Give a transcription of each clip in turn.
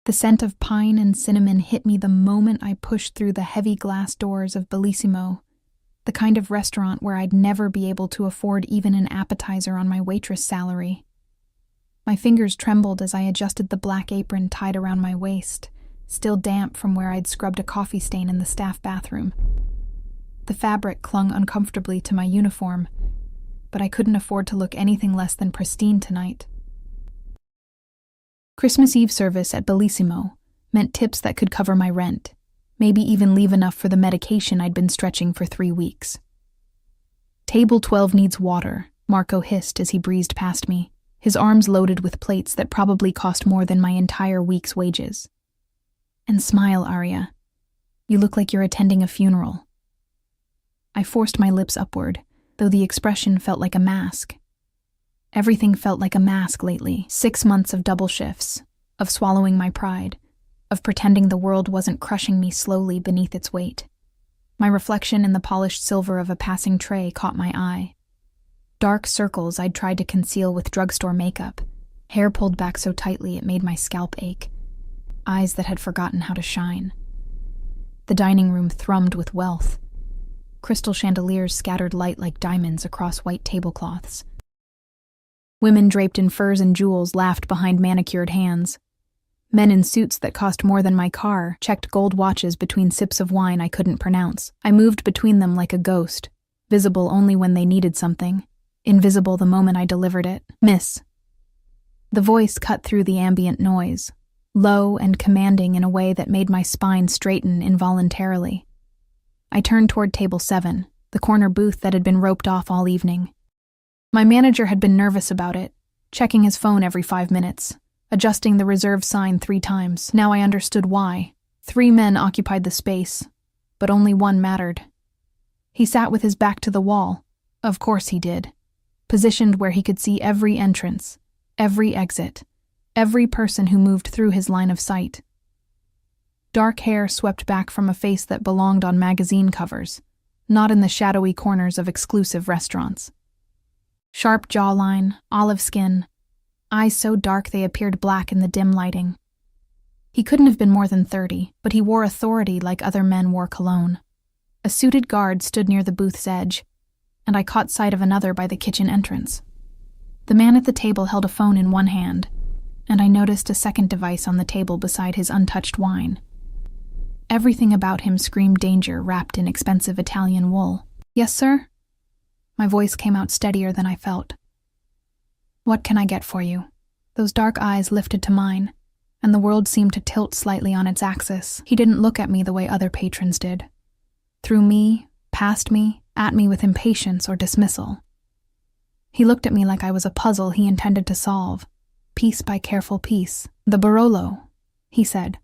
The scent of pine and cinnamon hit me the moment I pushed through the heavy glass doors of Bellissimo, the kind of restaurant where I'd never be able to afford even an appetizer on my waitress salary. My fingers trembled as I adjusted the black apron tied around my waist, still damp from where I'd scrubbed a coffee stain in the staff bathroom. The fabric clung uncomfortably to my uniform, but I couldn't afford to look anything less than pristine tonight. Christmas Eve service at Bellissimo meant tips that could cover my rent, maybe even leave enough for the medication I'd been stretching for 3 weeks. "Table 12 needs water," Marco hissed as he breezed past me, his arms loaded with plates that probably cost more than my entire week's wages. "And smile, Arya. You look like you're attending a funeral." I forced my lips upward, though the expression felt like a mask. Everything felt like a mask lately. 6 months of double shifts, of swallowing my pride, of pretending the world wasn't crushing me slowly beneath its weight. My reflection in the polished silver of a passing tray caught my eye. Dark circles I'd tried to conceal with drugstore makeup, hair pulled back so tightly it made my scalp ache, eyes that had forgotten how to shine. The dining room thrummed with wealth. Crystal chandeliers scattered light like diamonds across white tablecloths. Women draped in furs and jewels laughed behind manicured hands. Men in suits that cost more than my car checked gold watches between sips of wine I couldn't pronounce. I moved between them like a ghost, visible only when they needed something, invisible the moment I delivered it. "Miss." The voice cut through the ambient noise, low and commanding in a way that made my spine straighten involuntarily. I turned toward table 7, the corner booth that had been roped off all evening. My manager had been nervous about it, checking his phone every 5 minutes, adjusting the reserve sign 3 times. Now I understood why. 3 men occupied the space, but only one mattered. He sat with his back to the wall. Of course he did. Positioned where he could see every entrance, every exit, every person who moved through his line of sight. Dark hair swept back from a face that belonged on magazine covers, not in the shadowy corners of exclusive restaurants. Sharp jawline, olive skin, eyes so dark they appeared black in the dim lighting. He couldn't have been more than 30, but he wore authority like other men wore cologne. A suited guard stood near the booth's edge, and I caught sight of another by the kitchen entrance. The man at the table held a phone in one hand, and I noticed a second device on the table beside his untouched wine. Everything about him screamed danger wrapped in expensive Italian wool. "Yes, sir?" My voice came out steadier than I felt. "What can I get for you?" Those dark eyes lifted to mine, and the world seemed to tilt slightly on its axis. He didn't look at me the way other patrons did. Through me, past me, at me with impatience or dismissal. He looked at me like I was a puzzle he intended to solve, piece by careful piece. "The Barolo," he said,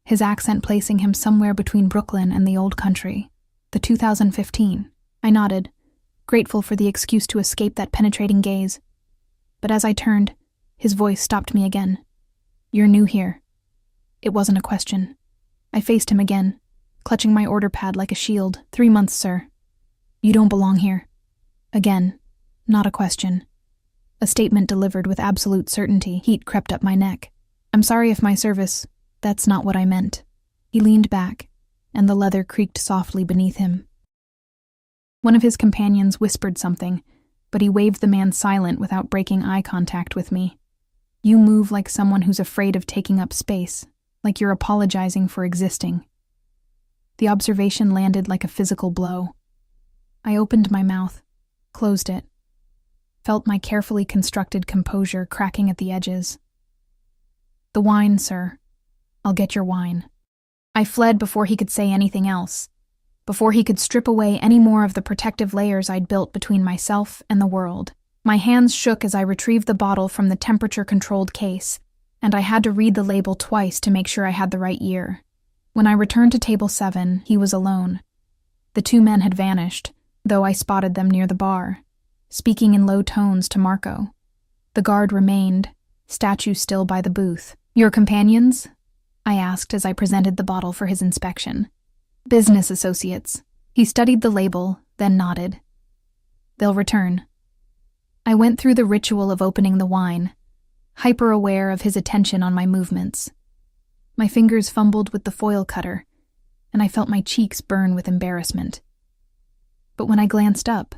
his accent placing him somewhere between Brooklyn and the old country. "The 2015. I nodded, grateful for the excuse to escape that penetrating gaze. But as I turned, his voice stopped me again. "You're new here." It wasn't a question. I faced him again, clutching my order pad like a shield. 3 months, sir." "You don't belong here." Again, not a question. A statement delivered with absolute certainty. Heat crept up my neck. "I'm sorry if my service, that's not what I meant." He leaned back, and the leather creaked softly beneath him. One of his companions whispered something, but he waved the man silent without breaking eye contact with me. "You move like someone who's afraid of taking up space, like you're apologizing for existing." The observation landed like a physical blow. I opened my mouth, closed it, felt my carefully constructed composure cracking at the edges. "The wine, sir. I'll get your wine." I fled before he could say anything else, before he could strip away any more of the protective layers I'd built between myself and the world. My hands shook as I retrieved the bottle from the temperature-controlled case, and I had to read the label twice to make sure I had the right year. When I returned to table 7, he was alone. The 2 men had vanished, though I spotted them near the bar, speaking in low tones to Marco. The guard remained, statue still by the booth. "Your companions?" I asked as I presented the bottle for his inspection. "Business associates." He studied the label, then nodded. "They'll return." I went through the ritual of opening the wine, hyper-aware of his attention on my movements. My fingers fumbled with the foil cutter, and I felt my cheeks burn with embarrassment. But when I glanced up,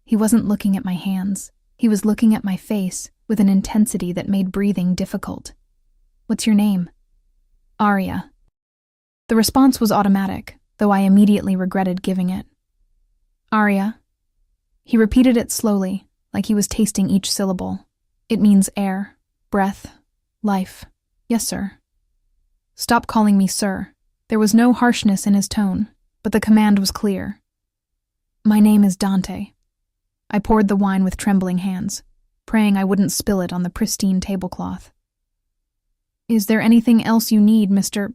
he wasn't looking at my hands. He was looking at my face with an intensity that made breathing difficult. "What's your name?" "Arya." The response was automatic, though I immediately regretted giving it. "Arya." He repeated it slowly, like he was tasting each syllable. "It means air, breath, life. Yes, sir." "Stop calling me sir." There was no harshness in his tone, but the command was clear. "My name is Dante." I poured the wine with trembling hands, praying I wouldn't spill it on the pristine tablecloth. "Is there anything else you need, Mr.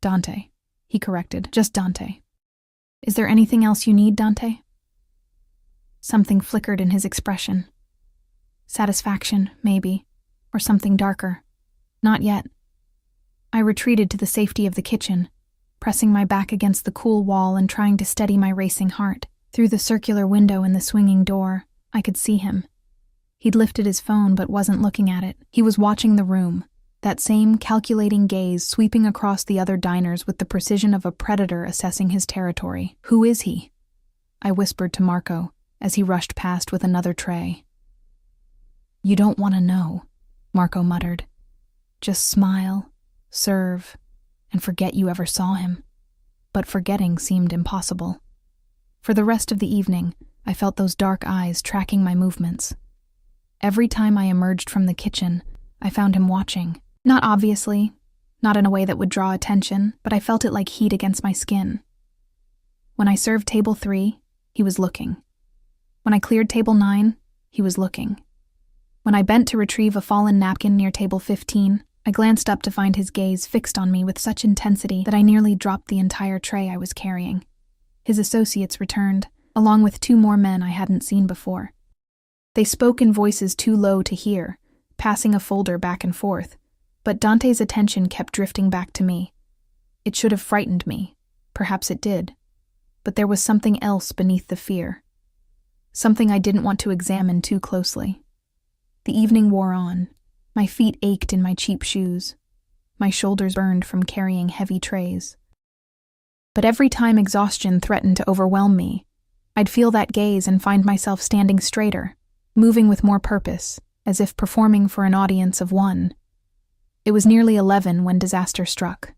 Dante?" he corrected. "Just Dante." "Is there anything else you need, Dante?" Something flickered in his expression. Satisfaction, maybe, or something darker. Not yet. I retreated to the safety of the kitchen, pressing my back against the cool wall and trying to steady my racing heart. Through the circular window in the swinging door, I could see him. He'd lifted his phone but wasn't looking at it. He was watching the room, that same calculating gaze sweeping across the other diners with the precision of a predator assessing his territory. "Who is he?" I whispered to Marco as he rushed past with another tray. "You don't want to know," Marco muttered. "Just smile, serve, and forget you ever saw him." But forgetting seemed impossible. For the rest of the evening, I felt those dark eyes tracking my movements. Every time I emerged from the kitchen, I found him watching. Not obviously, not in a way that would draw attention, but I felt it like heat against my skin. When I served table 3, he was looking. When I cleared table 9, he was looking. When I bent to retrieve a fallen napkin near table 15, I glanced up to find his gaze fixed on me with such intensity that I nearly dropped the entire tray I was carrying. His associates returned, along with 2 more men I hadn't seen before. They spoke in voices too low to hear, passing a folder back and forth, but Dante's attention kept drifting back to me. It should have frightened me. Perhaps it did. But there was something else beneath the fear. Something I didn't want to examine too closely. The evening wore on. My feet ached in my cheap shoes. My shoulders burned from carrying heavy trays. But every time exhaustion threatened to overwhelm me, I'd feel that gaze and find myself standing straighter, moving with more purpose, as if performing for an audience of one. It was nearly 11 when disaster struck.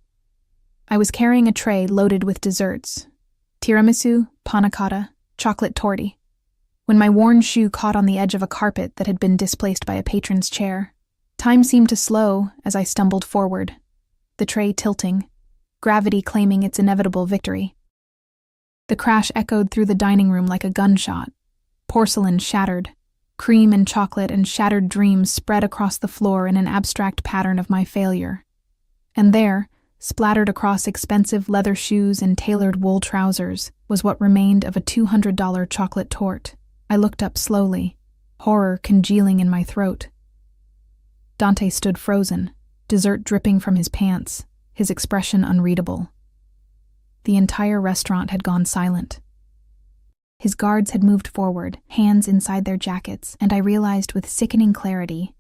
I was carrying a tray loaded with desserts: tiramisu, panna cotta, chocolate torti, when my worn shoe caught on the edge of a carpet that had been displaced by a patron's chair. Time seemed to slow as I stumbled forward, the tray tilting, gravity claiming its inevitable victory. The crash echoed through the dining room like a gunshot. Porcelain shattered. Cream and chocolate and shattered dreams spread across the floor in an abstract pattern of my failure. And there, splattered across expensive leather shoes and tailored wool trousers, was what remained of a $200 chocolate torte. I looked up slowly, horror congealing in my throat. Dante stood frozen, dessert dripping from his pants, his expression unreadable. The entire restaurant had gone silent. His guards had moved forward, hands inside their jackets, and I realized with sickening clarity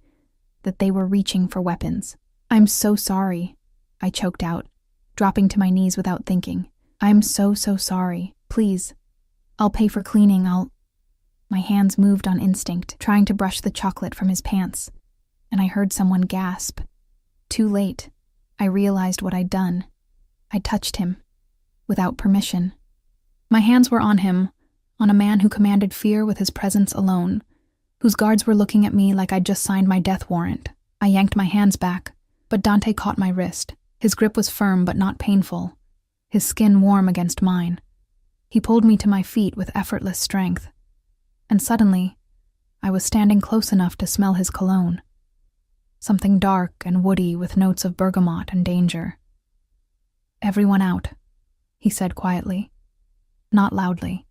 that they were reaching for weapons. "I'm so sorry," I choked out, dropping to my knees without thinking. "I'm so sorry. Please. I'll pay for cleaning, My hands moved on instinct, trying to brush the chocolate from his pants, and I heard someone gasp. Too late, I realized what I'd done. I touched him, without permission. My hands were on him, on a man who commanded fear with his presence alone, whose guards were looking at me like I'd just signed my death warrant. I yanked my hands back, but Dante caught my wrist. His grip was firm but not painful, his skin warm against mine. He pulled me to my feet with effortless strength. And suddenly, I was standing close enough to smell his cologne. Something dark and woody with notes of bergamot and danger. "Everyone out," he said quietly. Not loudly.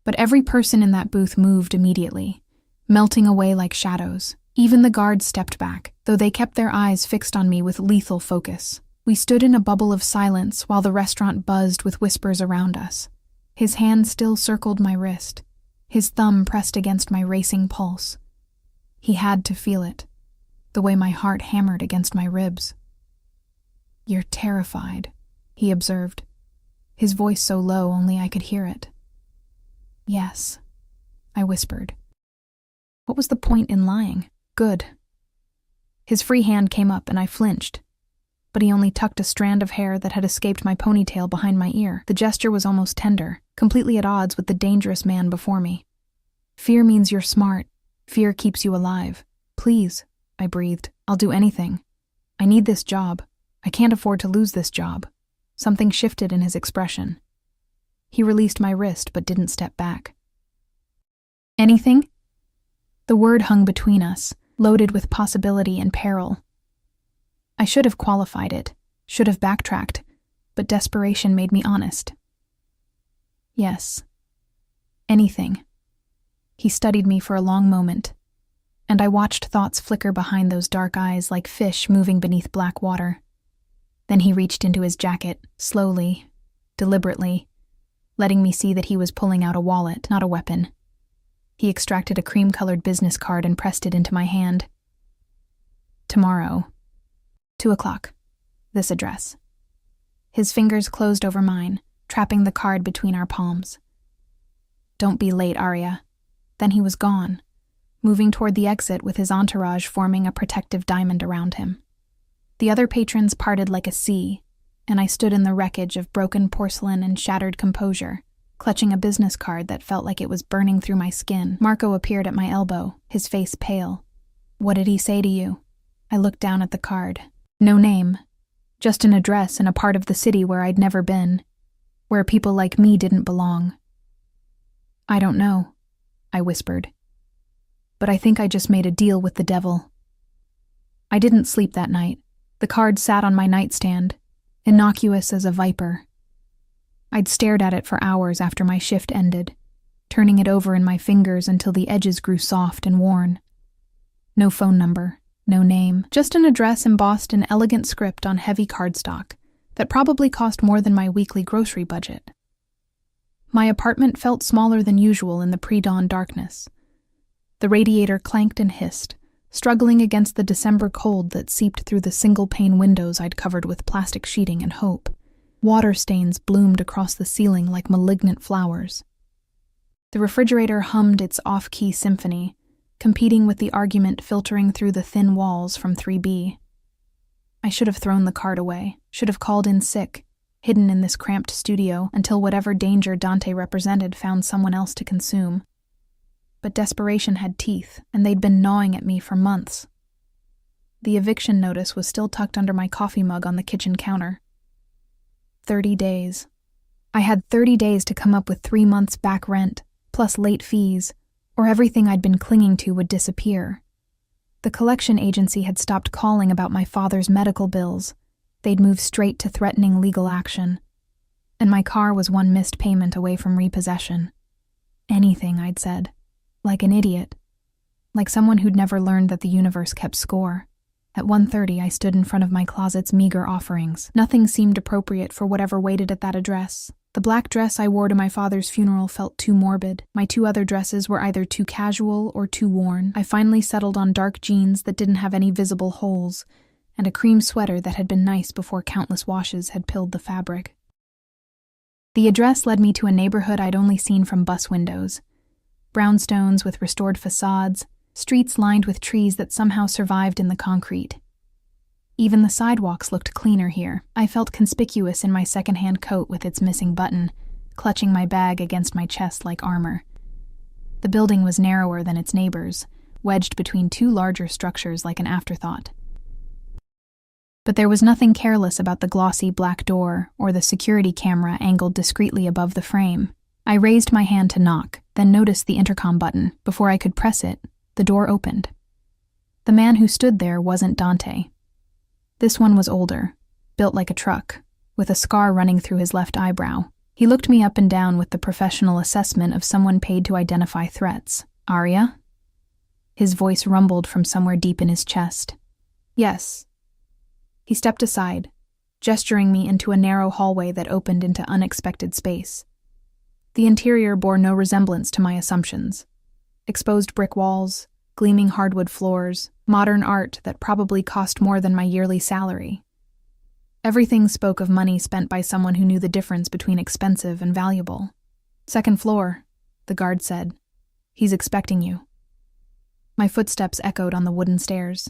But every person in that booth moved immediately, melting away like shadows. Even the guards stepped back, though they kept their eyes fixed on me with lethal focus. We stood in a bubble of silence while the restaurant buzzed with whispers around us. His hand still circled my wrist, his thumb pressed against my racing pulse. He had to feel it, the way my heart hammered against my ribs. "You're terrified," he observed, his voice so low only I could hear it. "Yes," I whispered. What was the point in lying? Good. His free hand came up and I flinched, but he only tucked a strand of hair that had escaped my ponytail behind my ear. The gesture was almost tender, completely at odds with the dangerous man before me. "Fear means you're smart. Fear keeps you alive. Please," I breathed. "I'll do anything. I need this job. I can't afford to lose this job." Something shifted in his expression. He released my wrist but didn't step back. "Anything?" The word hung between us, loaded with possibility and peril. I should have qualified it, should have backtracked, but desperation made me honest. "Yes. Anything." He studied me for a long moment, and I watched thoughts flicker behind those dark eyes like fish moving beneath black water. Then he reached into his jacket, slowly, deliberately, letting me see that he was pulling out a wallet, not a weapon. He extracted a cream-colored business card and pressed it into my hand. "Tomorrow, 2:00, this address." His fingers closed over mine, trapping the card between our palms. "Don't be late, Arya." Then he was gone, moving toward the exit with his entourage forming a protective diamond around him. The other patrons parted like a sea, and I stood in the wreckage of broken porcelain and shattered composure, clutching a business card that felt like it was burning through my skin. Marco appeared at my elbow, his face pale. "What did he say to you?" I looked down at the card. No name, just an address in a part of the city where I'd never been, where people like me didn't belong. "I don't know," I whispered. "But I think I just made a deal with the devil." I didn't sleep that night. The card sat on my nightstand, innocuous as a viper. I'd stared at it for hours after my shift ended, turning it over in my fingers until the edges grew soft and worn. No phone number, no name, just an address embossed in elegant script on heavy cardstock that probably cost more than my weekly grocery budget. My apartment felt smaller than usual in the pre-dawn darkness. The radiator clanked and hissed, struggling against the December cold that seeped through the single-pane windows I'd covered with plastic sheeting and hope. Water stains bloomed across the ceiling like malignant flowers. The refrigerator hummed its off-key symphony, competing with the argument filtering through the thin walls from 3B. I should have thrown the card away, should have called in sick, hidden in this cramped studio until whatever danger Dante represented found someone else to consume. But desperation had teeth, and they'd been gnawing at me for months. The eviction notice was still tucked under my coffee mug on the kitchen counter. 30 days. I had 30 days to come up with 3 months back rent, plus late fees, or everything I'd been clinging to would disappear. The collection agency had stopped calling about my father's medical bills. They'd moved straight to threatening legal action. And my car was one missed payment away from repossession. Anything, I'd said. Like an idiot. Like someone who'd never learned that the universe kept score. At 1:30, I stood in front of my closet's meager offerings. Nothing seemed appropriate for whatever waited at that address. The black dress I wore to my father's funeral felt too morbid. My 2 other dresses were either too casual or too worn. I finally settled on dark jeans that didn't have any visible holes, and a cream sweater that had been nice before countless washes had pilled the fabric. The address led me to a neighborhood I'd only seen from bus windows. Brownstones with restored facades, streets lined with trees that somehow survived in the concrete. Even the sidewalks looked cleaner here. I felt conspicuous in my secondhand coat with its missing button, clutching my bag against my chest like armor. The building was narrower than its neighbors, wedged between 2 larger structures like an afterthought. But there was nothing careless about the glossy black door or the security camera angled discreetly above the frame. I raised my hand to knock, then noticed the intercom button. Before I could press it, the door opened. The man who stood there wasn't Dante. This one was older, built like a truck, with a scar running through his left eyebrow. He looked me up and down with the professional assessment of someone paid to identify threats. "Arya?" His voice rumbled from somewhere deep in his chest. "Yes." He stepped aside, gesturing me into a narrow hallway that opened into unexpected space. The interior bore no resemblance to my assumptions. Exposed brick walls, gleaming hardwood floors, modern art that probably cost more than my yearly salary. Everything spoke of money spent by someone who knew the difference between expensive and valuable. "Second floor," the guard said. "He's expecting you." My footsteps echoed on the wooden stairs.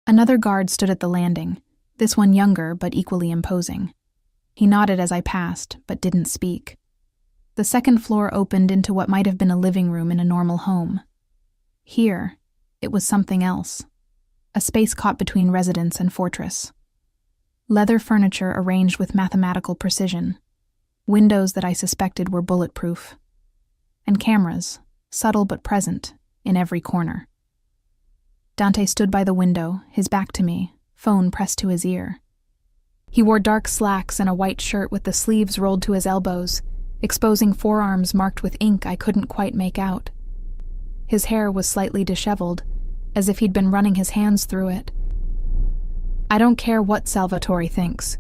Another guard stood at the landing, this one younger but equally imposing. He nodded as I passed, but didn't speak. The second floor opened into what might have been a living room in a normal home. Here, it was something else. A space caught between residence and fortress. Leather furniture arranged with mathematical precision. Windows that I suspected were bulletproof. And cameras, subtle but present, in every corner. Dante stood by the window, his back to me, phone pressed to his ear. He wore dark slacks and a white shirt with the sleeves rolled to his elbows, exposing forearms marked with ink I couldn't quite make out. His hair was slightly disheveled, as if he'd been running his hands through it. "I don't care what Salvatore thinks,"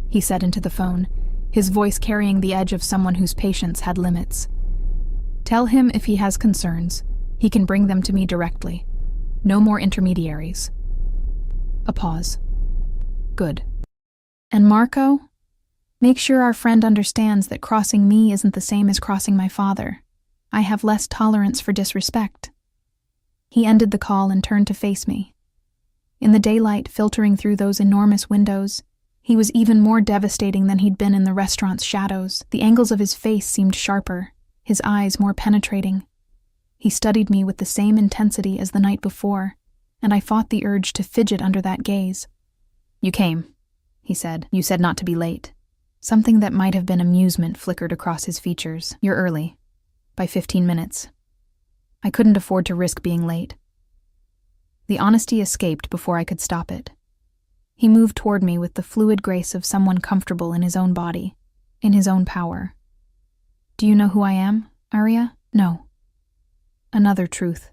he said into the phone, his voice carrying the edge of someone whose patience had limits. "Tell him if he has concerns, he can bring them to me directly. No more intermediaries." A pause. "Good. And Marco? Make sure our friend understands that crossing me isn't the same as crossing my father. I have less tolerance for disrespect." He ended the call and turned to face me. In the daylight filtering through those enormous windows, he was even more devastating than he'd been in the restaurant's shadows. The angles of his face seemed sharper, his eyes more penetrating. He studied me with the same intensity as the night before, and I fought the urge to fidget under that gaze. "You came," he said. "You said not to be late." Something that might have been amusement flickered across his features. "You're early. By 15 minutes. I couldn't afford to risk being late." The honesty escaped before I could stop it. He moved toward me with the fluid grace of someone comfortable in his own body, in his own power. "Do you know who I am, Aria?" "No." Another truth.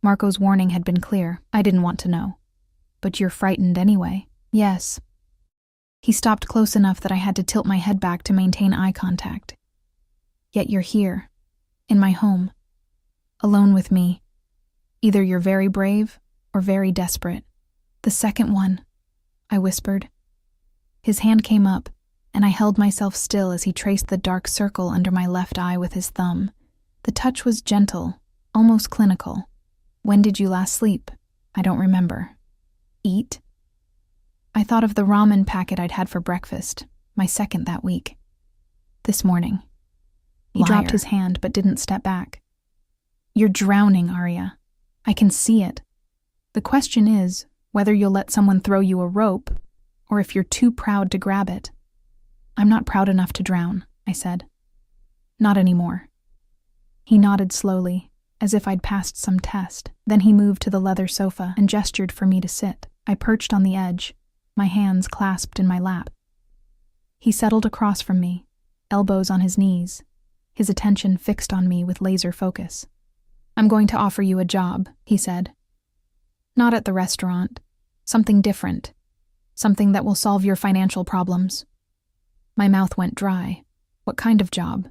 Marco's warning had been clear. I didn't want to know. "But you're frightened anyway." "Yes." He stopped close enough that I had to tilt my head back to maintain eye contact. "Yet you're here, in my home, alone with me. Either you're very brave or very desperate." "The second one," I whispered. His hand came up, and I held myself still as he traced the dark circle under my left eye with his thumb. The touch was gentle, almost clinical. "When did you last sleep?" "I don't remember." "Eat?" I thought of the ramen packet I'd had for breakfast, my second that week. "This morning." He Liar. dropped his hand but didn't step back. "You're drowning, Aria. I can see it. The question is whether you'll let someone throw you a rope or if you're too proud to grab it." "I'm not proud enough to drown," I said. "Not anymore." He nodded slowly, as if I'd passed some test. Then he moved to the leather sofa and gestured for me to sit. I perched on the edge, my hands clasped in my lap. He settled across from me, elbows on his knees, his attention fixed on me with laser focus. "I'm going to offer you a job," he said. "Not at the restaurant. Something different. Something that will solve your financial problems." My mouth went dry. "What kind of job?"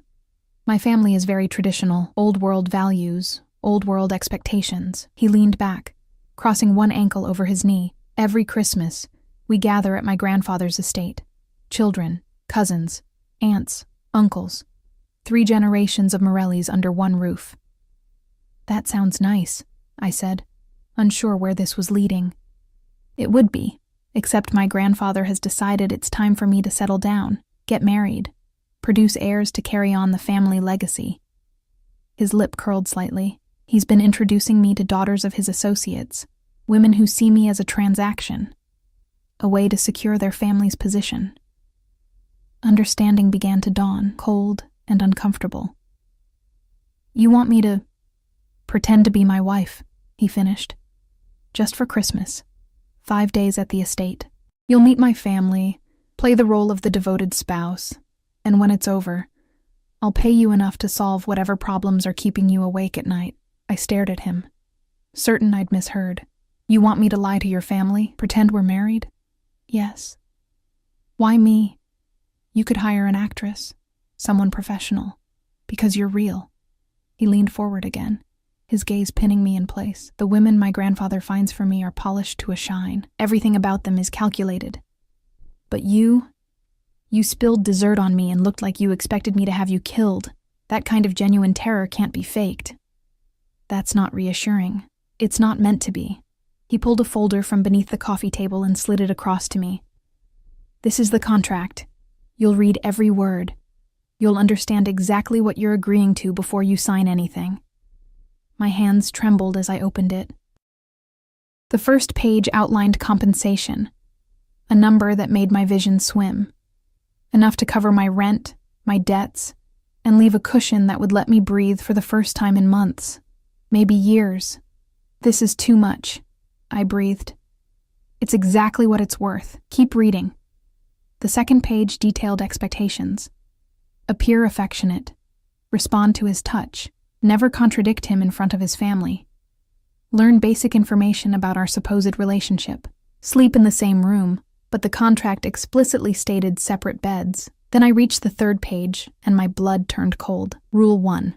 "My family is very traditional, old-world values, old-world expectations." He leaned back, crossing one ankle over his knee. "Every Christmas, we gather at my grandfather's estate. Children, cousins, aunts, uncles. 3 generations of Morellis under one roof." "That sounds nice," I said, unsure where this was leading. "It would be, except my grandfather has decided it's time for me to settle down, get married, produce heirs to carry on the family legacy." His lip curled slightly. "He's been introducing me to daughters of his associates, women who see me as a transaction, a way to secure their family's position." Understanding began to dawn, cold and uncomfortable. "You want me to pretend to be my wife," he finished. "Just for Christmas. 5 days at the estate. You'll meet my family, play the role of the devoted spouse, and when it's over, I'll pay you enough to solve whatever problems are keeping you awake at night." I stared at him, certain I'd misheard. "You want me to lie to your family, pretend we're married?" "Yes." "Why me? You could hire an actress, someone professional, because you're real." He leaned forward again, his gaze pinning me in place. "The women my grandfather finds for me are polished to a shine. Everything about them is calculated. But you spilled dessert on me and looked like you expected me to have you killed. That kind of genuine terror can't be faked. That's not reassuring. It's not meant to be. He pulled a folder from beneath the coffee table and slid it across to me. This is the contract. You'll read every word. You'll understand exactly what you're agreeing to before you sign anything. My hands trembled as I opened it. The first page outlined compensation, a number that made my vision swim, enough to cover my rent, my debts, and leave a cushion that would let me breathe for the first time in months, maybe years. This is too much, I breathed. It's exactly what it's worth. Keep reading. The second page detailed expectations. Appear affectionate. Respond to his touch. Never contradict him in front of his family. Learn basic information about our supposed relationship. Sleep in the same room, but the contract explicitly stated separate beds. Then I reached the third page, and my blood turned cold. Rule 1.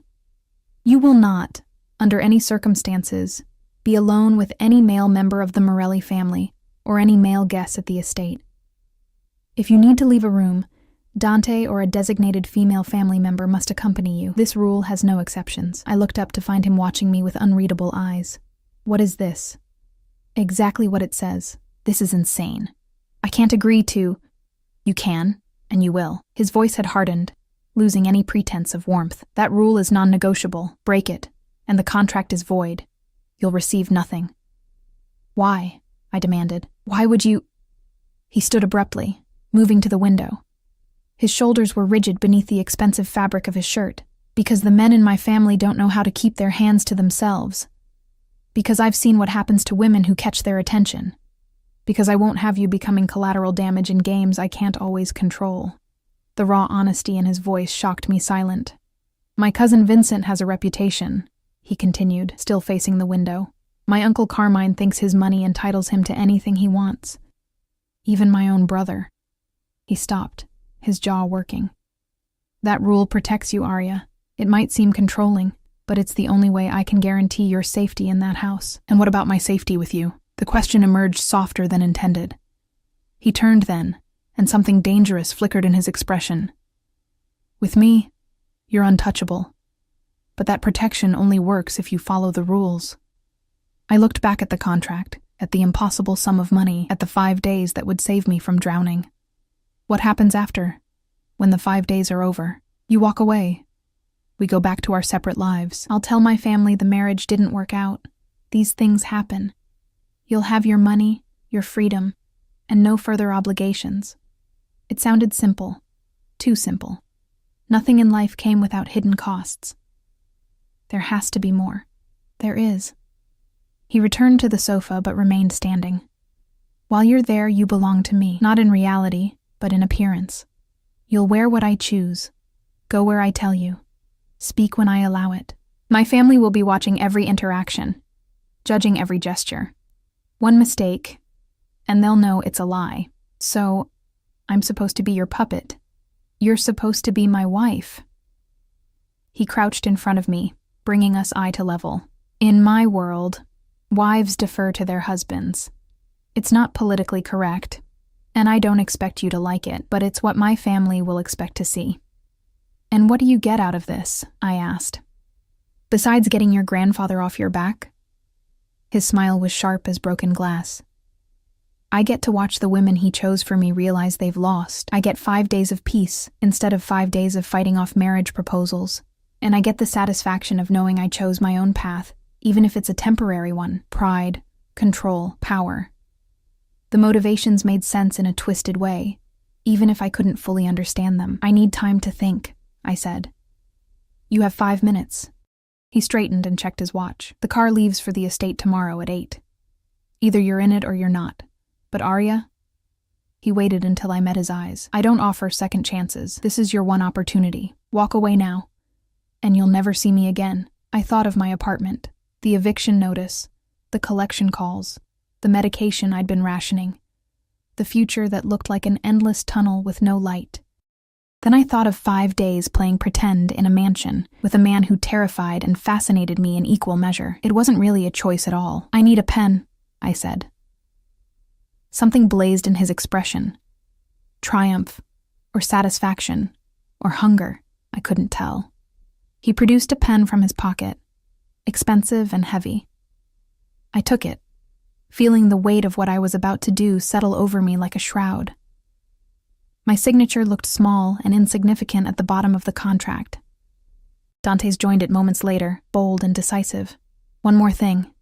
You will not, under any circumstances, be alone with any male member of the Morelli family or any male guests at the estate. If you need to leave a room, Dante or a designated female family member must accompany you. This rule has no exceptions. I looked up to find him watching me with unreadable eyes. What is this? Exactly what it says. This is insane. I can't agree to... You can, and you will. His voice had hardened, losing any pretense of warmth. That rule is non-negotiable. Break it, and the contract is void. You'll receive nothing. Why? I demanded. Why would you... He stood abruptly, moving to the window. His shoulders were rigid beneath the expensive fabric of his shirt. Because the men in my family don't know how to keep their hands to themselves. Because I've seen what happens to women who catch their attention. Because I won't have you becoming collateral damage in games I can't always control. The raw honesty in his voice shocked me silent. My cousin Vincent has a reputation, he continued, still facing the window. My Uncle Carmine thinks his money entitles him to anything he wants. Even my own brother. He stopped, his jaw working. That rule protects you, Arya. It might seem controlling, but it's the only way I can guarantee your safety in that house. And what about my safety with you? The question emerged softer than intended. He turned then, and something dangerous flickered in his expression. With me, you're untouchable. But that protection only works if you follow the rules. I looked back at the contract, at the impossible sum of money, at the 5 days that would save me from drowning. What happens after? When the 5 days are over, you walk away. We go back to our separate lives. I'll tell my family the marriage didn't work out. These things happen. You'll have your money, your freedom, and no further obligations. It sounded simple. Too simple. Nothing in life came without hidden costs. There has to be more. There is. He returned to the sofa but remained standing. While you're there, you belong to me, not in reality, but in appearance. You'll wear what I choose. Go where I tell you. Speak when I allow it. My family will be watching every interaction, judging every gesture. One mistake, and they'll know it's a lie. So, I'm supposed to be your puppet. You're supposed to be my wife. He crouched in front of me, bringing us eye to level. In my world, wives defer to their husbands. It's not politically correct, and I don't expect you to like it, but it's what my family will expect to see. And what do you get out of this? I asked. Besides getting your grandfather off your back? His smile was sharp as broken glass. I get to watch the women he chose for me realize they've lost. I get 5 days of peace instead of 5 days of fighting off marriage proposals. And I get the satisfaction of knowing I chose my own path, even if it's a temporary one. Pride, control, power. The motivations made sense in a twisted way, even if I couldn't fully understand them. I need time to think, I said. You have 5 minutes. He straightened and checked his watch. The car leaves for the estate tomorrow at 8. Either you're in it or you're not. But Arya? He waited until I met his eyes. I don't offer second chances. This is your one opportunity. Walk away now. And you'll never see me again. I thought of my apartment, the eviction notice, the collection calls, the medication I'd been rationing, the future that looked like an endless tunnel with no light. Then I thought of 5 days playing pretend in a mansion with a man who terrified and fascinated me in equal measure. It wasn't really a choice at all. I need a pen, I said. Something blazed in his expression. triumph, or satisfaction, or hunger, I couldn't tell. He produced a pen from his pocket, expensive and heavy. I took it, feeling the weight of what I was about to do settle over me like a shroud. My signature looked small and insignificant at the bottom of the contract. Dante's joined it moments later, bold and decisive. "One more thing,"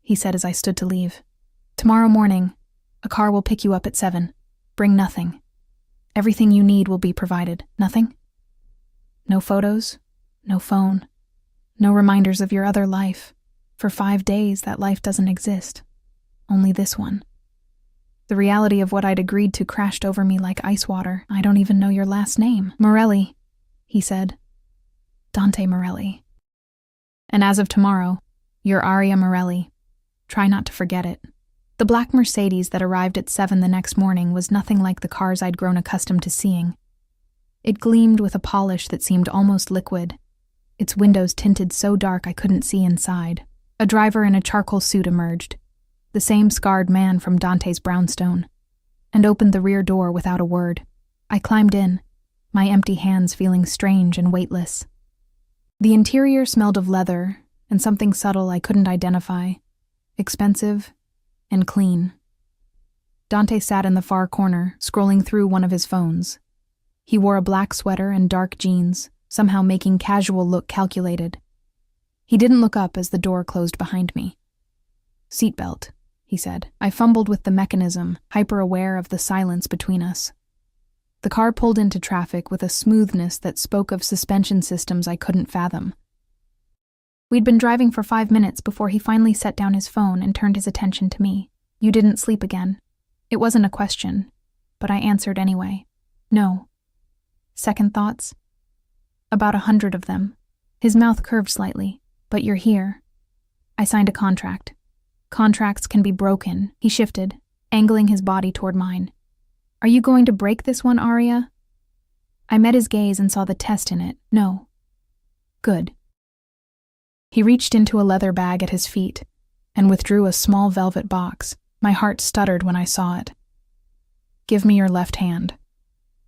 he said as I stood to leave. "Tomorrow morning, a car will pick you up at 7. Bring nothing. Everything you need will be provided. Nothing? No photos, no phone, no reminders of your other life. For 5 days, that life doesn't exist. Only this one." The reality of what I'd agreed to crashed over me like ice water. "I don't even know your last name." "Morelli," he said. "Dante Morelli. And as of tomorrow, you're Aria Morelli. Try not to forget it." The black Mercedes that arrived at 7 the next morning was nothing like the cars I'd grown accustomed to seeing. It gleamed with a polish that seemed almost liquid, its windows tinted so dark I couldn't see inside. A driver in a charcoal suit emerged, the same scarred man from Dante's brownstone, and opened the rear door without a word. I climbed in, my empty hands feeling strange and weightless. The interior smelled of leather and something subtle I couldn't identify, expensive and clean. Dante sat in the far corner, scrolling through one of his phones. He wore a black sweater and dark jeans, somehow making casual look calculated. He didn't look up as the door closed behind me. "Seatbelt," he said. I fumbled with the mechanism, hyper-aware of the silence between us. The car pulled into traffic with a smoothness that spoke of suspension systems I couldn't fathom. We'd been driving for 5 minutes before he finally set down his phone and turned his attention to me. "You didn't sleep again." It wasn't a question, but I answered anyway. "No." "Second thoughts?" "About 100 of them." His mouth curved slightly. "But you're here." I signed a contract. Contracts can be broken. He shifted, angling his body toward mine. "Are you going to break this one, Aria?" I met his gaze and saw the test in it. "No." "Good." He reached into a leather bag at his feet and withdrew a small velvet box. My heart stuttered when I saw it. "Give me your left hand."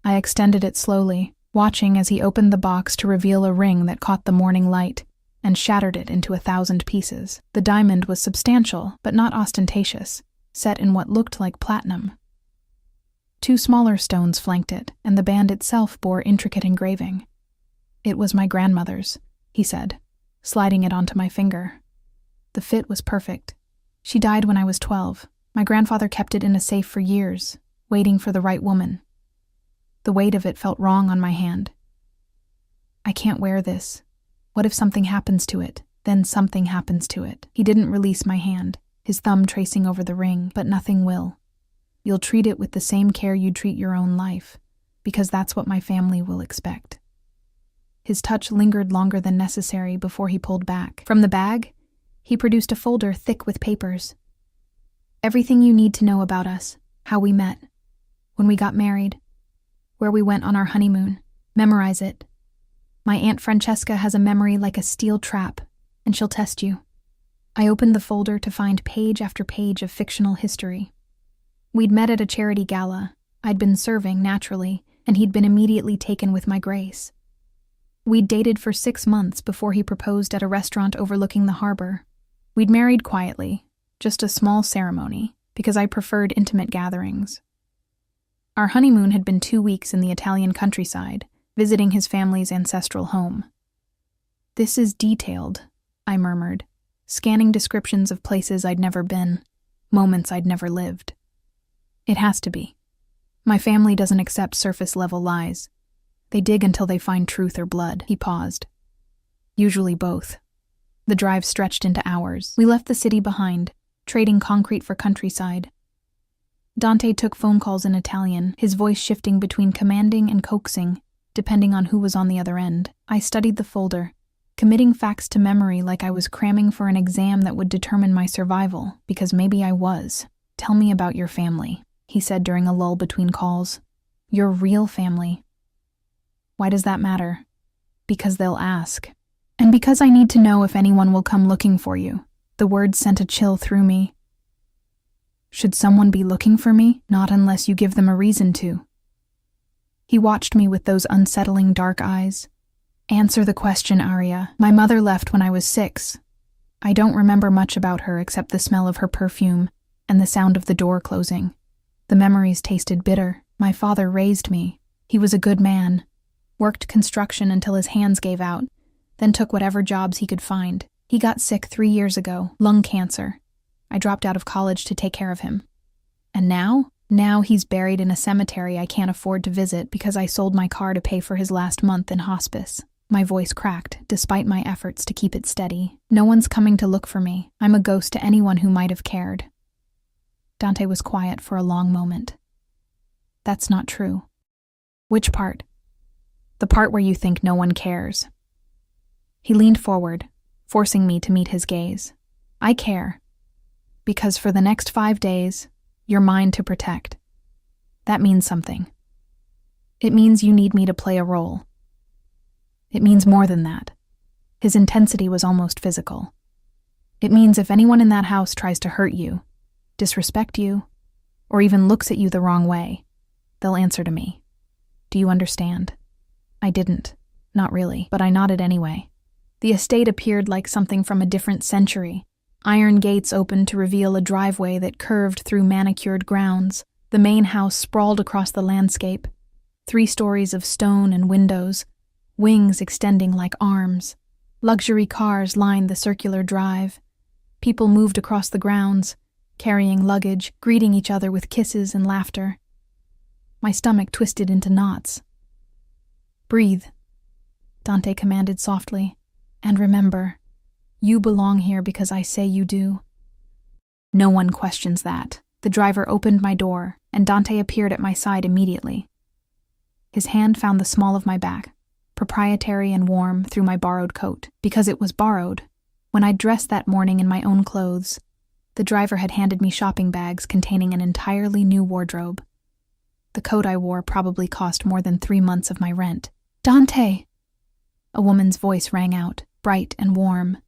I extended it slowly, watching as he opened the box to reveal a ring that caught the morning light and shattered it into 1,000 pieces. The diamond was substantial, but not ostentatious, set in what looked like platinum. 2 smaller stones flanked it, and the band itself bore intricate engraving. "It was my grandmother's," he said, sliding it onto my finger. The fit was perfect. She died when I was 12. My grandfather kept it in a safe for years, waiting for the right woman. The weight of it felt wrong on my hand. "I can't wear this. What if something happens to it? Then something happens to it." He didn't release my hand, his thumb tracing over the ring. "But nothing will. You'll treat it with the same care you'd treat your own life, because that's what my family will expect." His touch lingered longer than necessary before he pulled back. From the bag, he produced a folder thick with papers. "Everything you need to know about us, how we met, when we got married, where we went on our honeymoon. Memorize it. My Aunt Francesca has a memory like a steel trap, and she'll test you." I opened the folder to find page after page of fictional history. We'd met at a charity gala. I'd been serving, naturally, and he'd been immediately taken with my grace. We'd dated for 6 months before he proposed at a restaurant overlooking the harbor. We'd married quietly, just a small ceremony, because I preferred intimate gatherings. Our honeymoon had been 2 weeks in the Italian countryside, visiting his family's ancestral home. "This is detailed," I murmured, scanning descriptions of places I'd never been, moments I'd never lived. "It has to be. My family doesn't accept surface-level lies. They dig until they find truth or blood." He paused. "Usually both." The drive stretched into hours. We left the city behind, trading concrete for countryside. Dante took phone calls in Italian, his voice shifting between commanding and coaxing, depending on who was on the other end. I studied the folder, committing facts to memory like I was cramming for an exam that would determine my survival, because maybe I was. "Tell me about your family," he said during a lull between calls. "Your real family." "Why does that matter?" "Because they'll ask. And because I need to know if anyone will come looking for you." The words sent a chill through me. "Should someone be looking for me?" "Not unless you give them a reason to." He watched me with those unsettling dark eyes. Answer the question, Aria. My mother left when I was 6. I don't remember much about her except the smell of her perfume and the sound of the door closing. The memories tasted bitter. My father raised me. He was a good man. Worked construction until his hands gave out, then took whatever jobs he could find. He got sick 3 years ago, lung cancer. I dropped out of college to take care of him. And now? Now he's buried in a cemetery I can't afford to visit because I sold my car to pay for his last month in hospice. My voice cracked, despite my efforts to keep it steady. No one's coming to look for me. I'm a ghost to anyone who might have cared. Dante was quiet for a long moment. That's not true. Which part? The part where you think no one cares. He leaned forward, forcing me to meet his gaze. I care. Because for the next 5 days, you're mine to protect. That means something. It means you need me to play a role. It means more than that. His intensity was almost physical. It means if anyone in that house tries to hurt you, disrespect you, or even looks at you the wrong way, they'll answer to me. Do you understand? I didn't. Not really, but I nodded anyway. The estate appeared like something from a different century. Iron gates opened to reveal a driveway that curved through manicured grounds. The main house sprawled across the landscape. 3 stories of stone and windows, wings extending like arms. Luxury cars lined the circular drive. People moved across the grounds, carrying luggage, greeting each other with kisses and laughter. My stomach twisted into knots. Breathe, Dante commanded softly. And remember, you belong here because I say you do. No one questions that. The driver opened my door, and Dante appeared at my side immediately. His hand found the small of my back, proprietary and warm through my borrowed coat. Because it was borrowed. When I dressed that morning in my own clothes, the driver had handed me shopping bags containing an entirely new wardrobe. The coat I wore probably cost more than 3 months of my rent. Dante! A woman's voice rang out, bright and warm.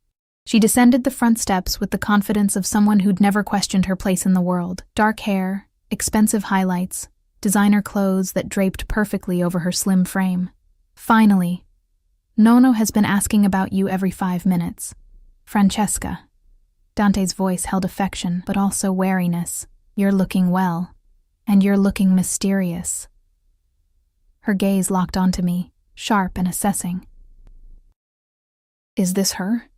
She descended the front steps with the confidence of someone who'd never questioned her place in the world. Dark hair, expensive highlights, designer clothes that draped perfectly over her slim frame. Finally, Nono has been asking about you every 5 minutes. Francesca. Dante's voice held affection, but also wariness. You're looking well, and you're looking mysterious. Her gaze locked onto me, sharp and assessing. Is this her?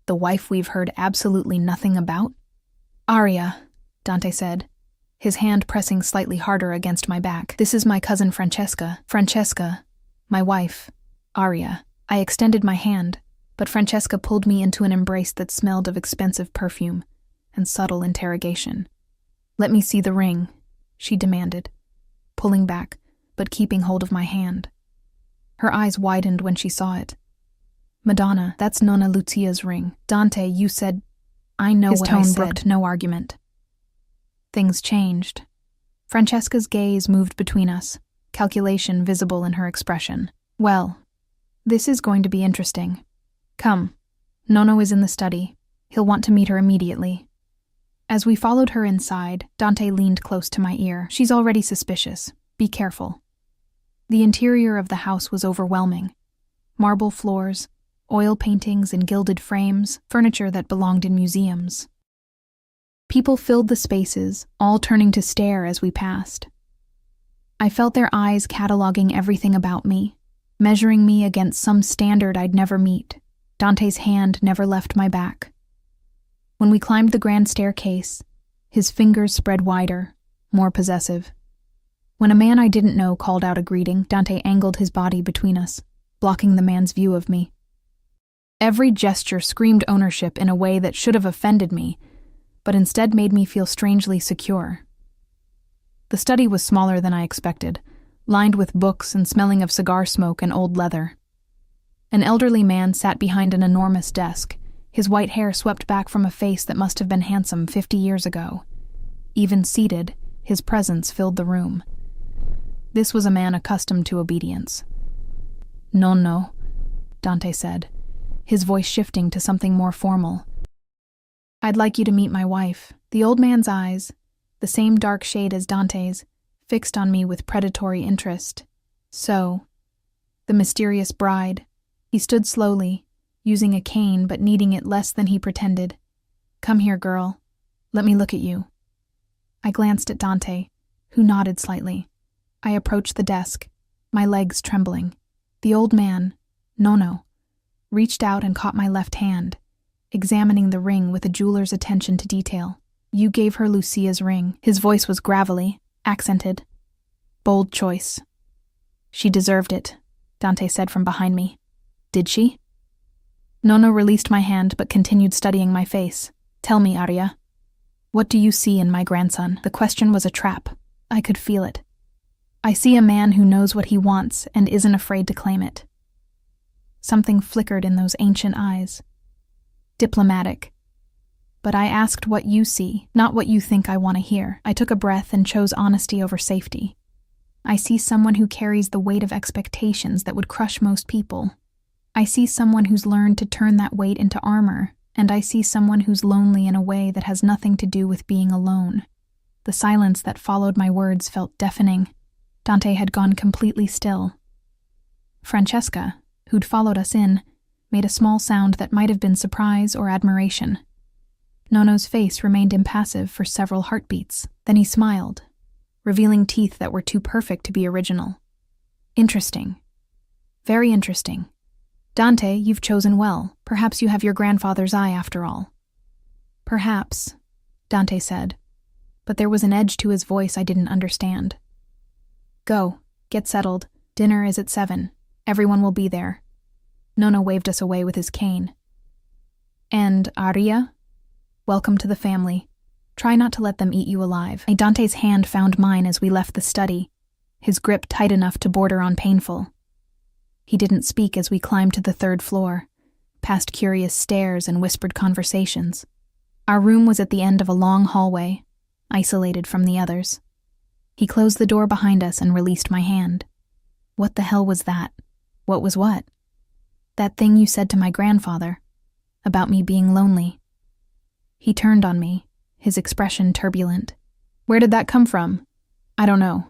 The wife we've heard absolutely nothing about? Aria, Dante said, his hand pressing slightly harder against my back. This is my cousin Francesca. Francesca, my wife. Aria. I extended my hand, but Francesca pulled me into an embrace that smelled of expensive perfume and subtle interrogation. Let me see the ring, she demanded, pulling back, but keeping hold of my hand. Her eyes widened when she saw it. Madonna, that's Nonna Lucia's ring. Dante, you said... I know what I said. His tone brooked no argument. Things changed. Francesca's gaze moved between us, calculation visible in her expression. Well, this is going to be interesting. Come. Nono is in the study. He'll want to meet her immediately. As we followed her inside, Dante leaned close to my ear. She's already suspicious. Be careful. The interior of the house was overwhelming. Marble floors, oil paintings in gilded frames, furniture that belonged in museums. People filled the spaces, all turning to stare as we passed. I felt their eyes cataloging everything about me, measuring me against some standard I'd never meet. Dante's hand never left my back. When we climbed the grand staircase, his fingers spread wider, more possessive. When a man I didn't know called out a greeting, Dante angled his body between us, blocking the man's view of me. Every gesture screamed ownership in a way that should have offended me, but instead made me feel strangely secure. The study was smaller than I expected, lined with books and smelling of cigar smoke and old leather. An elderly man sat behind an enormous desk, his white hair swept back from a face that must have been handsome 50 years ago. Even seated, his presence filled the room. This was a man accustomed to obedience. No, Dante said, his voice shifting to something more formal. I'd like you to meet my wife. The old man's eyes, the same dark shade as Dante's, fixed on me with predatory interest. So, the mysterious bride. He stood slowly, using a cane but needing it less than he pretended. Come here, girl. Let me look at you. I glanced at Dante, who nodded slightly. I approached the desk, my legs trembling. The old man, Nono, reached out and caught my left hand, examining the ring with a jeweler's attention to detail. You gave her Lucia's ring. His voice was gravelly, accented. Bold choice. She deserved it, Dante said from behind me. Did she? Nono released my hand but continued studying my face. Tell me, Arya. What do you see in my grandson? The question was a trap. I could feel it. I see a man who knows what he wants and isn't afraid to claim it. Something flickered in those ancient eyes. Diplomatic. But I asked what you see, not what you think I want to hear. I took a breath and chose honesty over safety. I see someone who carries the weight of expectations that would crush most people. I see someone who's learned to turn that weight into armor, and I see someone who's lonely in a way that has nothing to do with being alone. The silence that followed my words felt deafening. Dante had gone completely still. Francesca, who'd followed us in, made a small sound that might have been surprise or admiration. Nono's face remained impassive for several heartbeats. Then he smiled, revealing teeth that were too perfect to be original. Interesting. Very interesting. Dante, you've chosen well. Perhaps you have your grandfather's eye after all. Perhaps, Dante said, but there was an edge to his voice I didn't understand. Go, get settled. Dinner is at 7. Everyone will be there. Nono waved us away with his cane. And Arya? Welcome to the family. Try not to let them eat you alive. Dante's hand found mine as we left the study, his grip tight enough to border on painful. He didn't speak as we climbed to the 3rd floor, past curious stares and whispered conversations. Our room was at the end of a long hallway, isolated from the others. He closed the door behind us and released my hand. What the hell was that? What was what? That thing you said to my grandfather, about me being lonely. He turned on me, his expression turbulent. Where did that come from? I don't know.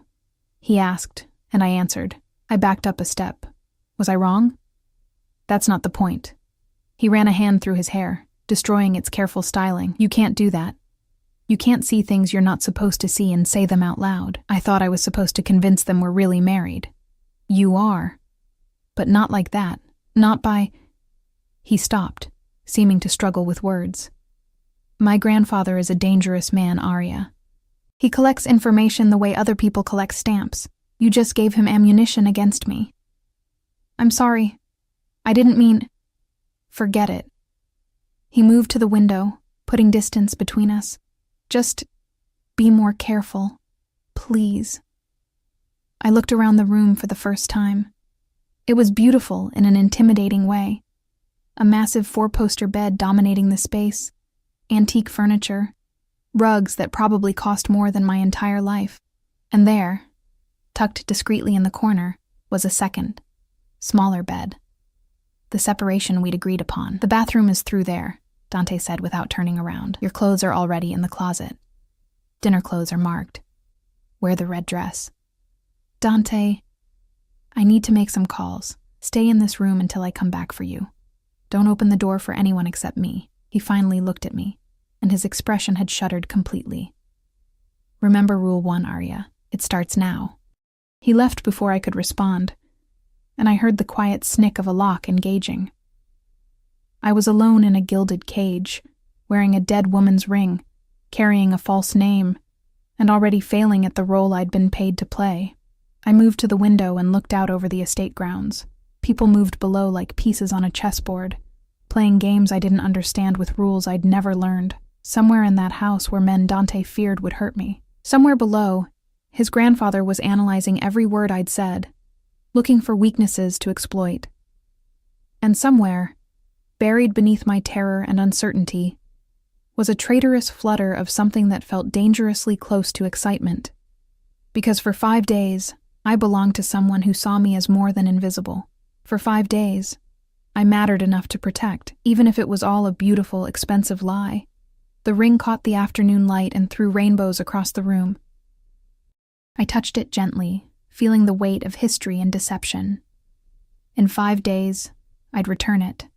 He asked, and I answered. I backed up a step. Was I wrong? That's not the point. He ran a hand through his hair, destroying its careful styling. You can't do that. You can't see things you're not supposed to see and say them out loud. I thought I was supposed to convince them we're really married. You are. But not like that. Not by... He stopped, seeming to struggle with words. My grandfather is a dangerous man, Arya. He collects information the way other people collect stamps. You just gave him ammunition against me. I'm sorry. I didn't mean... Forget it. He moved to the window, putting distance between us. Just be more careful, please. I looked around the room for the first time. It was beautiful in an intimidating way. A massive 4-poster bed dominating the space, antique furniture, rugs that probably cost more than my entire life. And there, tucked discreetly in the corner, was a second, smaller bed. The separation we'd agreed upon. The bathroom is through there, Dante said without turning around. Your clothes are already in the closet. Dinner clothes are marked. Wear the red dress. Dante, I need to make some calls. Stay in this room until I come back for you. Don't open the door for anyone except me. He finally looked at me, and his expression had shuttered completely. Remember Rule 1, Arya. It starts now. He left before I could respond, and I heard the quiet snick of a lock engaging. I was alone in a gilded cage, wearing a dead woman's ring, carrying a false name, and already failing at the role I'd been paid to play. I moved to the window and looked out over the estate grounds. People moved below like pieces on a chessboard, playing games I didn't understand with rules I'd never learned. Somewhere in that house were men Dante feared would hurt me. Somewhere below, his grandfather was analyzing every word I'd said, looking for weaknesses to exploit. And somewhere, buried beneath my terror and uncertainty, was a traitorous flutter of something that felt dangerously close to excitement. Because for 5 days, I belonged to someone who saw me as more than invisible. For 5 days, I mattered enough to protect, even if it was all a beautiful, expensive lie. The ring caught the afternoon light and threw rainbows across the room. I touched it gently, feeling the weight of history and deception. In 5 days, I'd return it.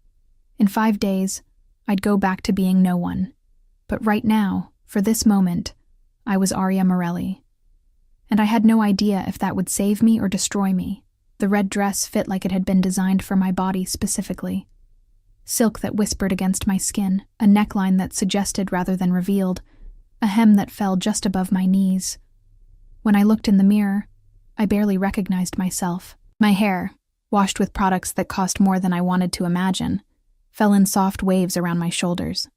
In 5 days, I'd go back to being no one. But right now, for this moment, I was Aria Morelli. And I had no idea if that would save me or destroy me. The red dress fit like it had been designed for my body specifically. Silk that whispered against my skin, a neckline that suggested rather than revealed, a hem that fell just above my knees. When I looked in the mirror, I barely recognized myself. My hair, washed with products that cost more than I wanted to imagine, fell in soft waves around my shoulders.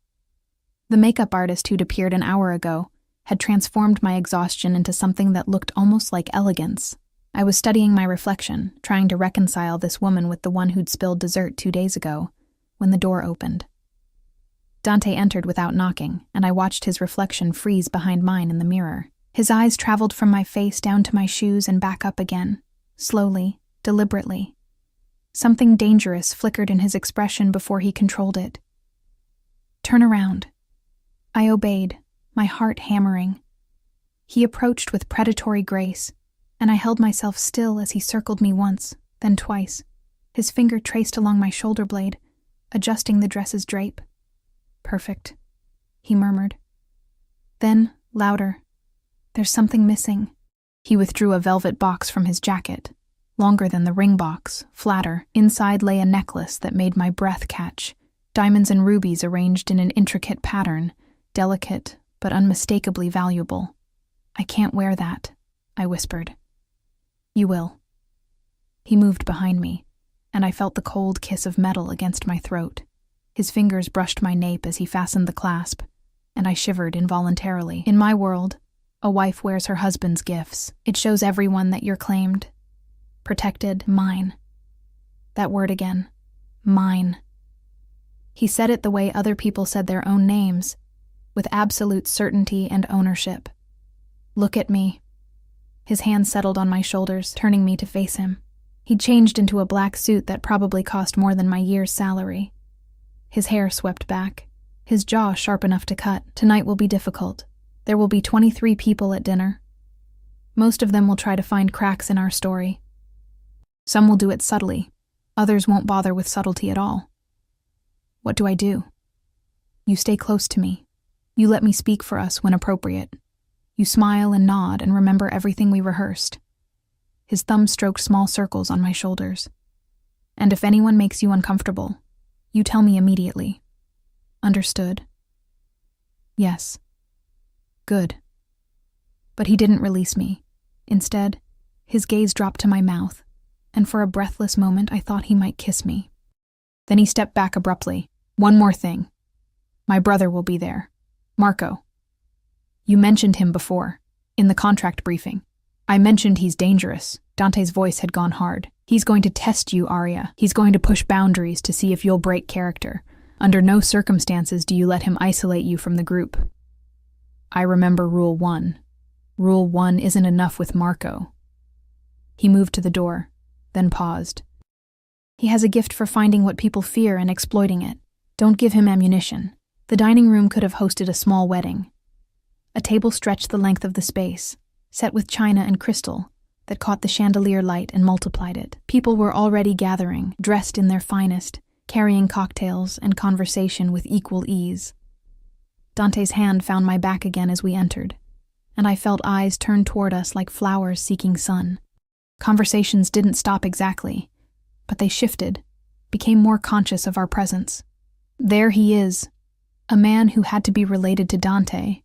The makeup artist who'd appeared an hour ago had transformed my exhaustion into something that looked almost like elegance. I was studying my reflection, trying to reconcile this woman with the one who'd spilled dessert 2 days ago, when the door opened. Dante entered without knocking, and I watched his reflection freeze behind mine in the mirror. His eyes traveled from my face down to my shoes and back up again, slowly, deliberately. Something dangerous flickered in his expression before he controlled it. "Turn around." I obeyed, my heart hammering. He approached with predatory grace, and I held myself still as he circled me once, then twice. His finger traced along my shoulder blade, adjusting the dress's drape. "Perfect," he murmured. Then, louder, "There's something missing." He withdrew a velvet box from his jacket, longer than the ring box, flatter. Inside lay a necklace that made my breath catch, diamonds and rubies arranged in an intricate pattern, delicate but unmistakably valuable. "I can't wear that," I whispered. "You will." He moved behind me, and I felt the cold kiss of metal against my throat. His fingers brushed my nape as he fastened the clasp, and I shivered involuntarily. In my world, a wife wears her husband's gifts. It shows everyone that you're claimed, protected, mine. That word again, mine. He said it the way other people said their own names, with absolute certainty and ownership. "Look at me." His hand settled on my shoulders, turning me to face him. He'd changed into a black suit that probably cost more than my year's salary. His hair swept back, his jaw sharp enough to cut. "Tonight will be difficult. There will be 23 people at dinner. Most of them will try to find cracks in our story. Some will do it subtly. Others won't bother with subtlety at all. What do I do? You stay close to me. You let me speak for us when appropriate. You smile and nod and remember everything we rehearsed." His thumb stroked small circles on my shoulders. "And if anyone makes you uncomfortable, you tell me immediately. Understood?" "Yes." "Good." But he didn't release me. Instead, his gaze dropped to my mouth, and for a breathless moment I thought he might kiss me. Then he stepped back abruptly. "One more thing. My brother will be there. Marco. You mentioned him before, in the contract briefing. I mentioned he's dangerous." Dante's voice had gone hard. "He's going to test you, Aria. He's going to push boundaries to see if you'll break character. Under no circumstances do you let him isolate you from the group." I remember Rule 1. Rule 1 isn't enough with Marco. He moved to the door, then paused. "He has a gift for finding what people fear and exploiting it. Don't give him ammunition." The dining room could have hosted a small wedding. A table stretched the length of the space, set with china and crystal, that caught the chandelier light and multiplied it. People were already gathering, dressed in their finest, carrying cocktails and conversation with equal ease. Dante's hand found my back again as we entered, and I felt eyes turn toward us like flowers seeking sun. Conversations didn't stop exactly, but they shifted, became more conscious of our presence. There he is, a man who had to be related to Dante.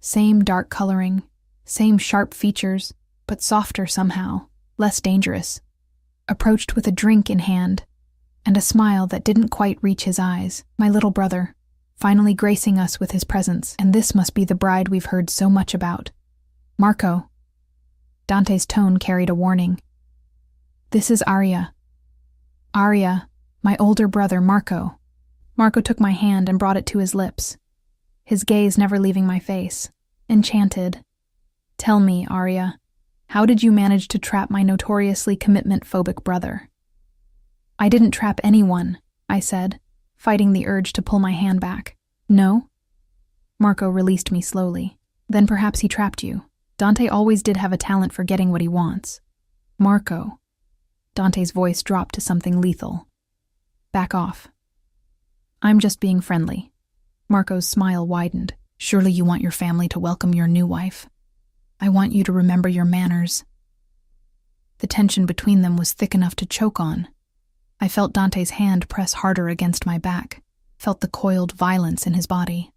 Same dark coloring, same sharp features, but softer somehow, less dangerous. Approached with a drink in hand, and a smile that didn't quite reach his eyes. My little brother, finally gracing us with his presence, and this must be the bride we've heard so much about. "Marco." Dante's tone carried a warning. "This is Aria. Aria, my older brother Marco." Marco took my hand and brought it to his lips, his gaze never leaving my face, enchanted. "Tell me, Aria, how did you manage to trap my notoriously commitment-phobic brother?" "I didn't trap anyone," I said, fighting the urge to pull my hand back. "No?" Marco released me slowly. "Then perhaps he trapped you. Dante always did have a talent for getting what he wants. Marco. Dante's voice dropped to something lethal. Back off. I'm just being friendly. Marco's smile widened. Surely you want your family to welcome your new wife. I want you to remember your manners. The tension between them was thick enough to choke on. I felt Dante's hand press harder against my back, felt the coiled violence in his body.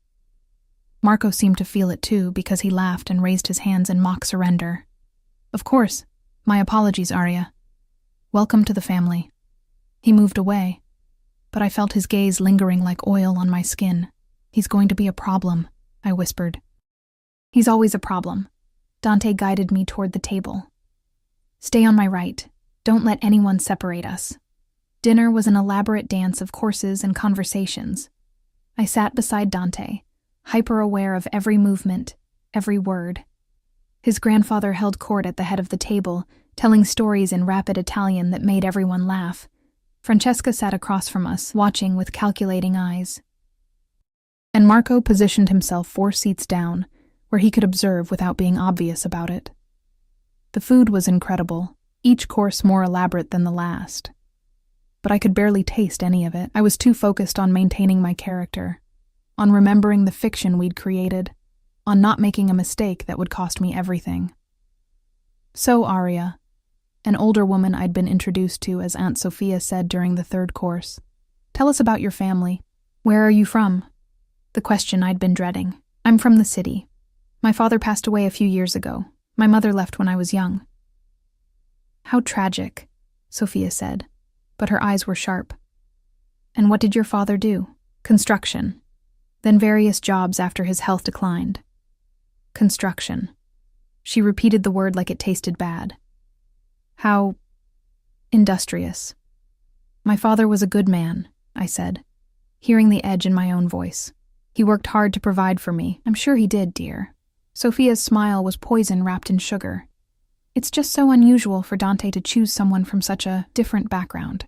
Marco seemed to feel it too, because he laughed and raised his hands in mock surrender. Of course. My apologies, Arya. Welcome to the family. He moved away, but I felt his gaze lingering like oil on my skin. He's going to be a problem, I whispered. He's always a problem. Dante guided me toward the table. Stay on my right. Don't let anyone separate us. Dinner was an elaborate dance of courses and conversations. I sat beside Dante, hyper-aware of every movement, every word. His grandfather held court at the head of the table, telling stories in rapid Italian that made everyone laugh. Francesca sat across from us, watching with calculating eyes. And Marco positioned himself 4 seats down, where he could observe without being obvious about it. The food was incredible, each course more elaborate than the last. But I could barely taste any of it. I was too focused on maintaining my character, on remembering the fiction we'd created, on not making a mistake that would cost me everything. So, Arya, an older woman I'd been introduced to as Aunt Sophia said during the 3rd course, tell us about your family. Where are you from? The question I'd been dreading. I'm from the city. My father passed away a few years ago. My mother left when I was young. How tragic, Sophia said, but her eyes were sharp. And what did your father do? Construction. Then various jobs after his health declined. Construction. She repeated the word like it tasted bad. How industrious. My father was a good man, I said, hearing the edge in my own voice. He worked hard to provide for me. I'm sure he did, dear. Sophia's smile was poison wrapped in sugar. It's just so unusual for Dante to choose someone from such a different background.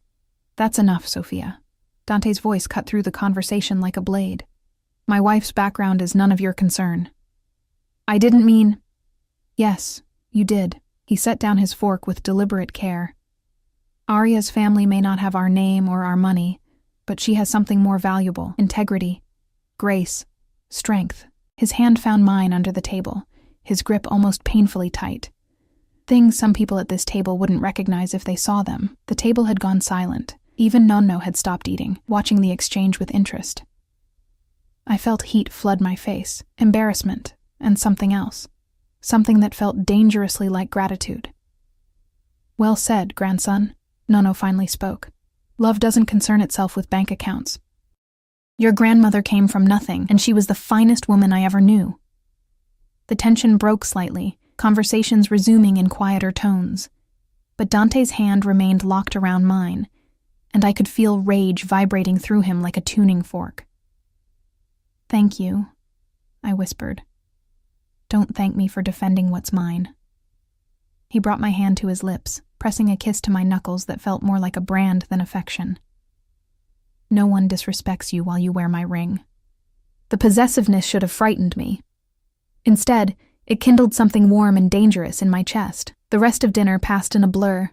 That's enough, Sophia. Dante's voice cut through the conversation like a blade. My wife's background is none of your concern. I didn't mean... Yes, you did. He set down his fork with deliberate care. Arya's family may not have our name or our money, but she has something more valuable: integrity, grace, strength. His hand found mine under the table, his grip almost painfully tight. Things some people at this table wouldn't recognize if they saw them. The table had gone silent. Even Nonno had stopped eating, watching the exchange with interest. I felt heat flood my face, embarrassment, and something else. Something that felt dangerously like gratitude. Well said, grandson, Nonno finally spoke. Love doesn't concern itself with bank accounts. Your grandmother came from nothing, and she was the finest woman I ever knew. The tension broke slightly, conversations resuming in quieter tones. But Dante's hand remained locked around mine, and I could feel rage vibrating through him like a tuning fork. Thank you, I whispered. Don't thank me for defending what's mine. He brought my hand to his lips, pressing a kiss to my knuckles that felt more like a brand than affection. No one disrespects you while you wear my ring. The possessiveness should have frightened me. Instead, it kindled something warm and dangerous in my chest. The rest of dinner passed in a blur.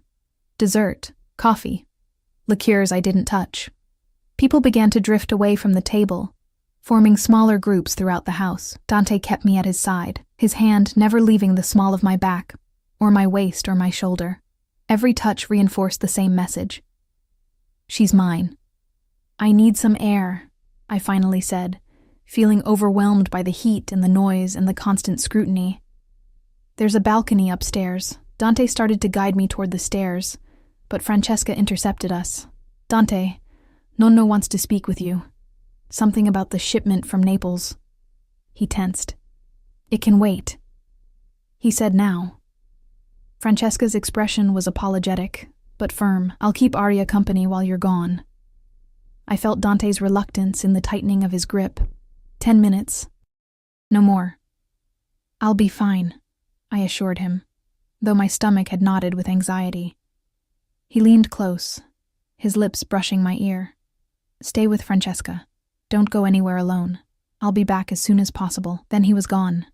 Dessert, coffee, liqueurs I didn't touch. People began to drift away from the table, forming smaller groups throughout the house. Dante kept me at his side, his hand never leaving the small of my back, or my waist or my shoulder. Every touch reinforced the same message. She's mine. I need some air, I finally said, feeling overwhelmed by the heat and the noise and the constant scrutiny. There's a balcony upstairs. Dante started to guide me toward the stairs, but Francesca intercepted us. Dante, Nonno wants to speak with you. Something about the shipment from Naples. He tensed. It can wait. He said now. Francesca's expression was apologetic, but firm. I'll keep Arya company while you're gone. I felt Dante's reluctance in the tightening of his grip. 10 minutes. No more. I'll be fine, I assured him, though my stomach had knotted with anxiety. He leaned close, his lips brushing my ear. Stay with Francesca. Don't go anywhere alone. I'll be back as soon as possible. Then he was gone,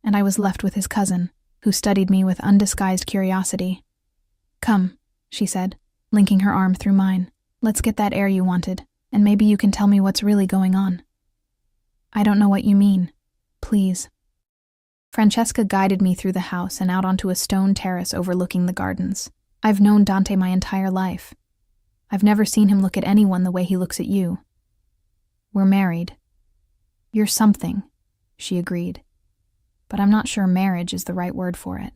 and I was left with his cousin, who studied me with undisguised curiosity. Come, she said, linking her arm through mine. Let's get that air you wanted, and maybe you can tell me what's really going on. I don't know what you mean. Please. Francesca guided me through the house and out onto a stone terrace overlooking the gardens. I've known Dante my entire life. I've never seen him look at anyone the way he looks at you. We're married. You're something, she agreed. But I'm not sure marriage is the right word for it.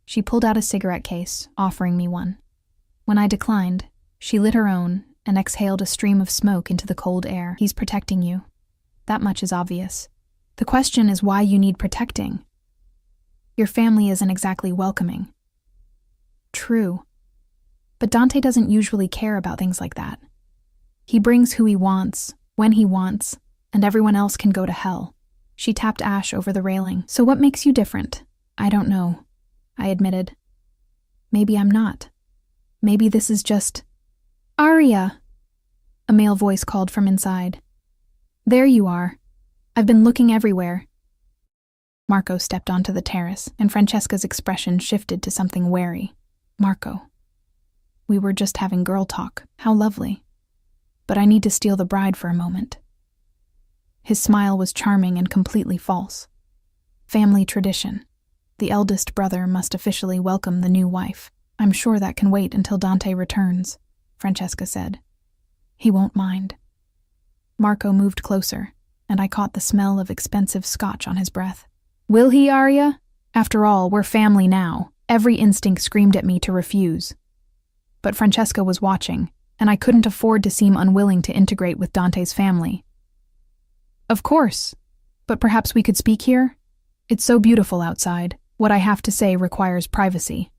She pulled out a cigarette case, offering me one. When I declined, she lit her own and exhaled a stream of smoke into the cold air. He's protecting you. That much is obvious. The question is why you need protecting. Your family isn't exactly welcoming. True. But Dante doesn't usually care about things like that. He brings who he wants, when he wants, and everyone else can go to hell. She tapped Ash over the railing. So what makes you different? I don't know, I admitted. Maybe I'm not. Maybe this is just... Aria! A male voice called from inside. There you are. I've been looking everywhere. Marco stepped onto the terrace, and Francesca's expression shifted to something wary. Marco. We were just having girl talk. How lovely. But I need to steal the bride for a moment. His smile was charming and completely false. Family tradition. The eldest brother must officially welcome the new wife. I'm sure that can wait until Dante returns, Francesca said. He won't mind. Marco moved closer, and I caught the smell of expensive scotch on his breath. Will he, Aria? After all, we're family now. Every instinct screamed at me to refuse. But Francesca was watching, and I couldn't afford to seem unwilling to integrate with Dante's family. Of course, but perhaps we could speak here? It's so beautiful outside. What I have to say requires privacy.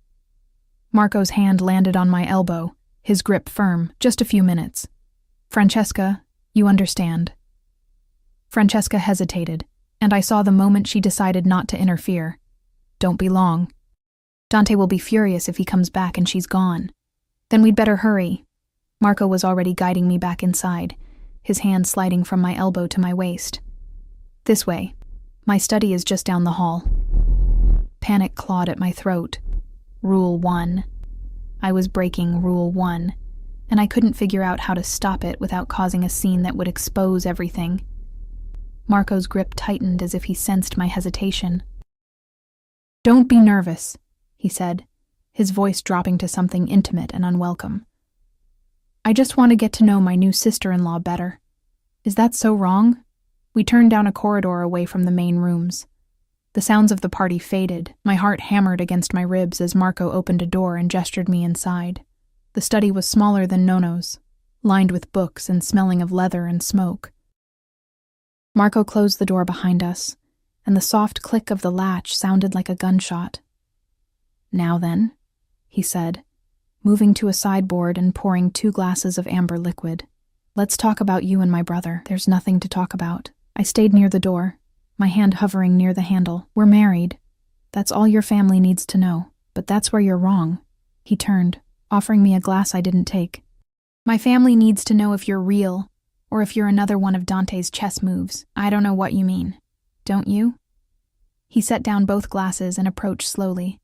Marco's hand landed on my elbow, his grip firm. Just a few minutes. Francesca, you understand. Francesca hesitated, and I saw the moment she decided not to interfere. Don't be long. Dante will be furious if he comes back and she's gone. Then we'd better hurry. Marco was already guiding me back inside, his hand sliding from my elbow to my waist. This way. My study is just down the hall. Panic clawed at my throat. Rule 1. I was breaking Rule 1, and I couldn't figure out how to stop it without causing a scene that would expose everything. Marco's grip tightened as if he sensed my hesitation. Don't be nervous, he said, his voice dropping to something intimate and unwelcome. I just want to get to know my new sister-in-law better. Is that so wrong? We turned down a corridor away from the main rooms. The sounds of the party faded. My heart hammered against my ribs as Marco opened a door and gestured me inside. The study was smaller than Nono's, lined with books and smelling of leather and smoke. Marco closed the door behind us, and the soft click of the latch sounded like a gunshot. Now then, he said, moving to a sideboard and pouring 2 glasses of amber liquid. Let's talk about you and my brother. There's nothing to talk about. I stayed near the door, my hand hovering near the handle. We're married. That's all your family needs to know. But that's where you're wrong. He turned, offering me a glass I didn't take. My family needs to know if you're real, or if you're another one of Dante's chess moves. I don't know what you mean. Don't you? He set down both glasses and approached slowly.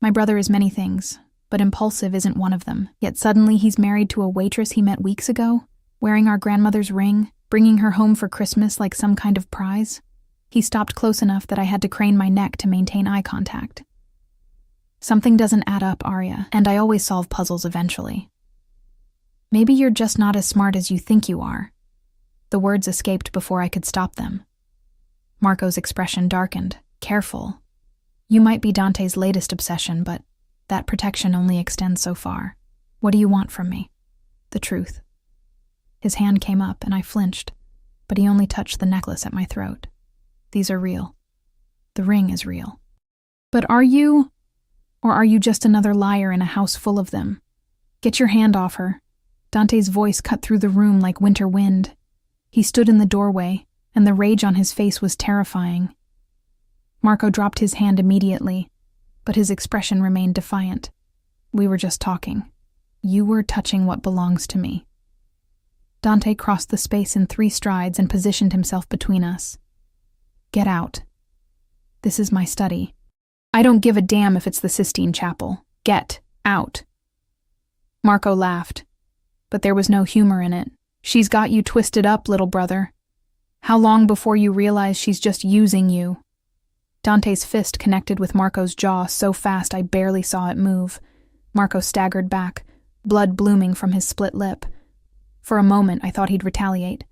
My brother is many things, but impulsive isn't one of them. Yet suddenly he's married to a waitress he met weeks ago, wearing our grandmother's ring, bringing her home for Christmas like some kind of prize. He stopped close enough that I had to crane my neck to maintain eye contact. Something doesn't add up, Aria, and I always solve puzzles eventually. Maybe you're just not as smart as you think you are. The words escaped before I could stop them. Marco's expression darkened. Careful. You might be Dante's latest obsession, but that protection only extends so far. What do you want from me? The truth. His hand came up and I flinched, but he only touched the necklace at my throat. These are real. The ring is real. But are you? Or are you just another liar in a house full of them? Get your hand off her. Dante's voice cut through the room like winter wind. He stood in the doorway, and the rage on his face was terrifying. Marco dropped his hand immediately, but his expression remained defiant. We were just talking. You were touching what belongs to me. Dante crossed the space in 3 strides and positioned himself between us. Get out. This is my study. I don't give a damn if it's the Sistine Chapel. Get. Out. Marco laughed, but there was no humor in it. She's got you twisted up, little brother. How long before you realize she's just using you? Dante's fist connected with Marco's jaw so fast I barely saw it move. Marco staggered back, blood blooming from his split lip. For a moment I thought he'd retaliate.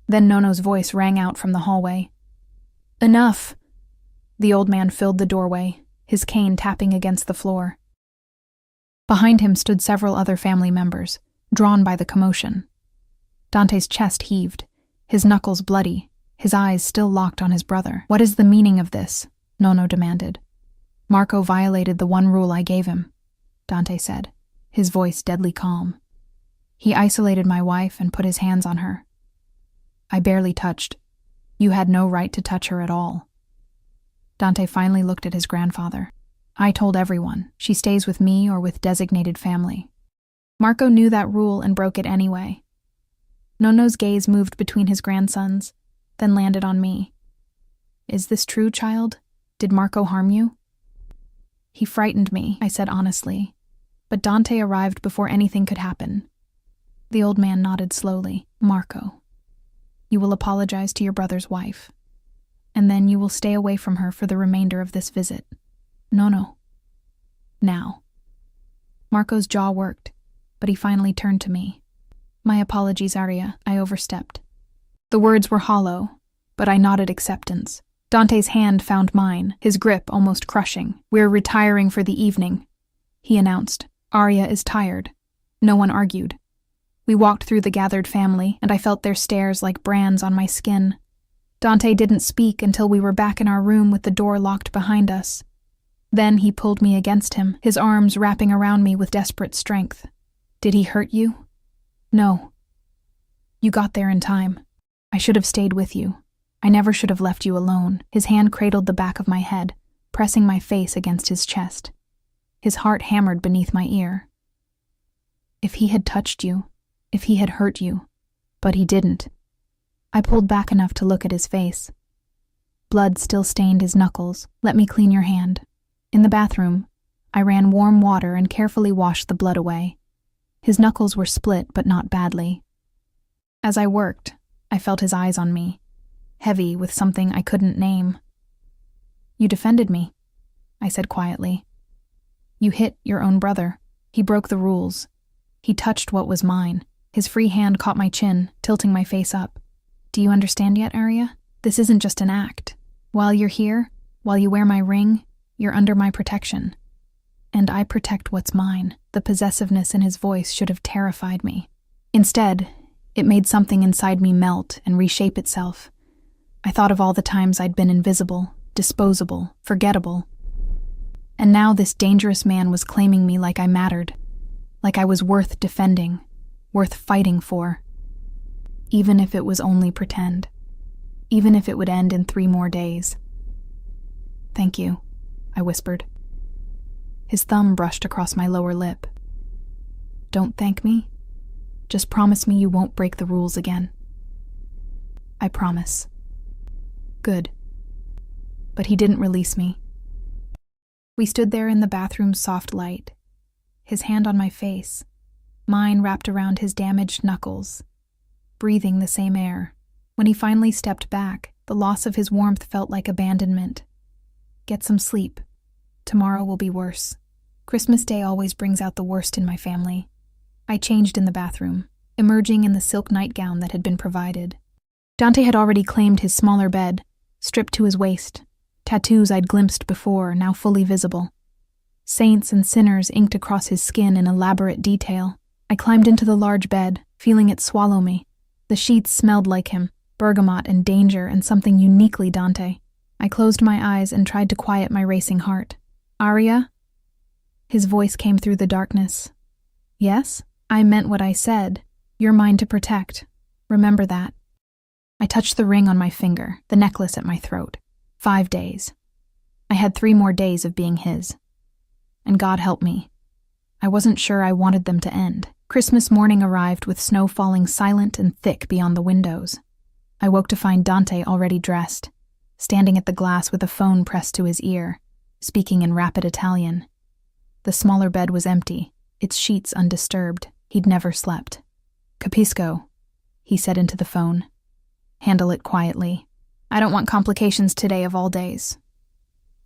Then Nono's voice rang out from the hallway. Enough! The old man filled the doorway, his cane tapping against the floor. Behind him stood several other family members, drawn by the commotion. Dante's chest heaved, his knuckles bloody, his eyes still locked on his brother. What is the meaning of this? Nono demanded. Marco violated the one rule I gave him, Dante said, his voice deadly calm. He isolated my wife and put his hands on her. I barely touched. You had no right to touch her at all. Dante finally looked at his grandfather. I told everyone, she stays with me or with designated family. Marco knew that rule and broke it anyway. Nono's gaze moved between his grandsons, then landed on me. Is this true, child? Did Marco harm you? He frightened me, I said honestly, but Dante arrived before anything could happen. The old man nodded slowly. Marco, you will apologize to your brother's wife, and then you will stay away from her for the remainder of this visit. No. Now. Marco's jaw worked, but he finally turned to me. My apologies, Arya, I overstepped. The words were hollow, but I nodded acceptance. Dante's hand found mine, his grip almost crushing. We're retiring for the evening, he announced. Arya is tired. No one argued. We walked through the gathered family, and I felt their stares like brands on my skin. Dante didn't speak until we were back in our room with the door locked behind us. Then he pulled me against him, his arms wrapping around me with desperate strength. Did he hurt you? No. You got there in time. I should have stayed with you. I never should have left you alone. His hand cradled the back of my head, pressing my face against his chest. His heart hammered beneath my ear. If he had touched you, if he had hurt you, but he didn't. I pulled back enough to look at his face. Blood still stained his knuckles. Let me clean your hand. In the bathroom, I ran warm water and carefully washed the blood away. His knuckles were split, but not badly. As I worked, I felt his eyes on me, heavy with something I couldn't name. You defended me, I said quietly. You hit your own brother. He broke the rules. He touched what was mine. His free hand caught my chin, tilting my face up. Do you understand yet, Arya? This isn't just an act. While you're here, while you wear my ring, you're under my protection. And I protect what's mine. The possessiveness in his voice should have terrified me. Instead, it made something inside me melt and reshape itself. I thought of all the times I'd been invisible, disposable, forgettable. And now this dangerous man was claiming me like I mattered, like I was worth defending, worth fighting for. Even if it was only pretend. Even if it would end in 3 more days. Thank you, I whispered. His thumb brushed across my lower lip. Don't thank me. Just promise me you won't break the rules again. I promise. Good. But he didn't release me. We stood there in the bathroom's soft light, his hand on my face, mine wrapped around his damaged knuckles, breathing the same air. When he finally stepped back, the loss of his warmth felt like abandonment. Get some sleep. Tomorrow will be worse. Christmas Day always brings out the worst in my family. I changed in the bathroom, emerging in the silk nightgown that had been provided. Dante had already claimed his smaller bed, stripped to his waist, tattoos I'd glimpsed before, now fully visible. Saints and sinners inked across his skin in elaborate detail. I climbed into the large bed, feeling it swallow me. The sheets smelled like him, bergamot and danger and something uniquely Dante. I closed my eyes and tried to quiet my racing heart. Arya? His voice came through the darkness. Yes? I meant what I said. You're mine to protect. Remember that. I touched the ring on my finger, the necklace at my throat. 5 days. I had 3 more days of being his. And God help me. I wasn't sure I wanted them to end. Christmas morning arrived with snow falling silent and thick beyond the windows. I woke to find Dante already dressed, standing at the glass with a phone pressed to his ear, speaking in rapid Italian. The smaller bed was empty, its sheets undisturbed. He'd never slept. "Capisco," he said into the phone. "Handle it quietly. I don't want complications today of all days."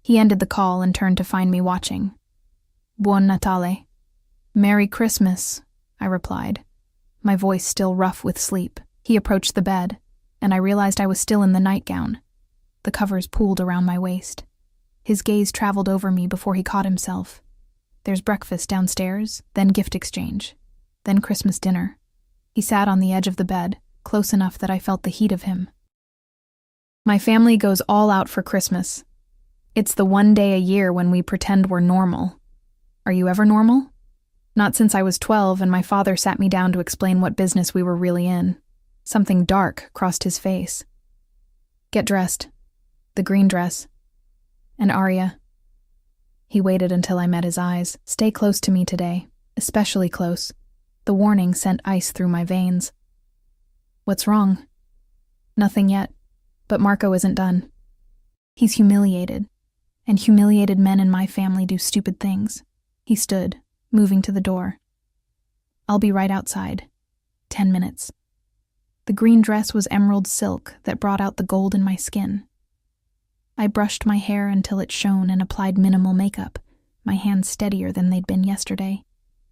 He ended the call and turned to find me watching. "Buon Natale." "Merry Christmas," I replied, my voice still rough with sleep. He approached the bed, and I realized I was still in the nightgown. The covers pooled around my waist. His gaze traveled over me before he caught himself. "There's breakfast downstairs, then gift exchange, then Christmas dinner." He sat on the edge of the bed, close enough that I felt the heat of him. "My family goes all out for Christmas. It's the one day a year when we pretend we're normal. Are you ever normal?" Not since I was 12 and my father sat me down to explain what business we were really in. Something dark crossed his face. "Get dressed. The green dress. And Arya." He waited until I met his eyes. "Stay close to me today, especially close." The warning sent ice through my veins. "What's wrong?" "Nothing yet, but Marco isn't done. He's humiliated, and humiliated men in my family do stupid things." He stood, moving to the door. "I'll be right outside. 10 minutes." The green dress was emerald silk that brought out the gold in my skin. I brushed my hair until it shone and applied minimal makeup, my hands steadier than they'd been yesterday.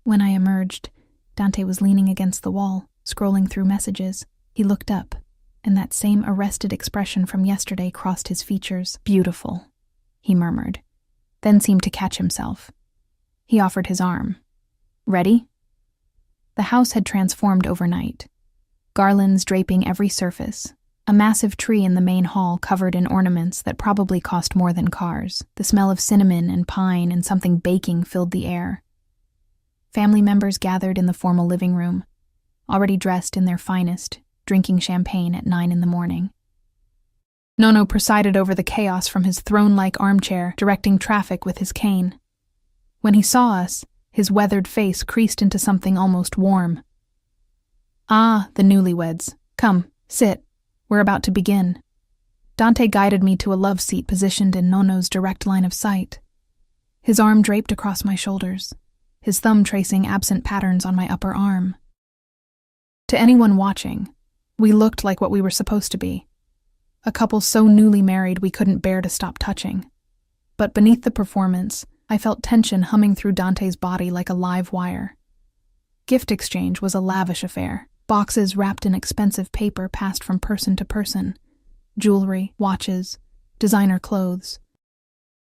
When I emerged, Dante was leaning against the wall, scrolling through messages. He looked up, and that same arrested expression from yesterday crossed his features. "Beautiful," he murmured, then seemed to catch himself. He offered his arm. "Ready?" The house had transformed overnight. Garlands draping every surface, a massive tree in the main hall covered in ornaments that probably cost more than cars. The smell of cinnamon and pine and something baking filled the air. Family members gathered in the formal living room, already dressed in their finest, drinking champagne at 9 in the morning. Nono presided over the chaos from his throne-like armchair, directing traffic with his cane. When he saw us, his weathered face creased into something almost warm. "Ah, the newlyweds. Come, sit. We're about to begin." Dante guided me to a love seat positioned in Nono's direct line of sight. His arm draped across my shoulders, his thumb tracing absent patterns on my upper arm. To anyone watching, we looked like what we were supposed to be. A couple so newly married we couldn't bear to stop touching. But beneath the performance, I felt tension humming through Dante's body like a live wire. Gift exchange was a lavish affair. Boxes wrapped in expensive paper passed from person to person. Jewelry, watches, designer clothes.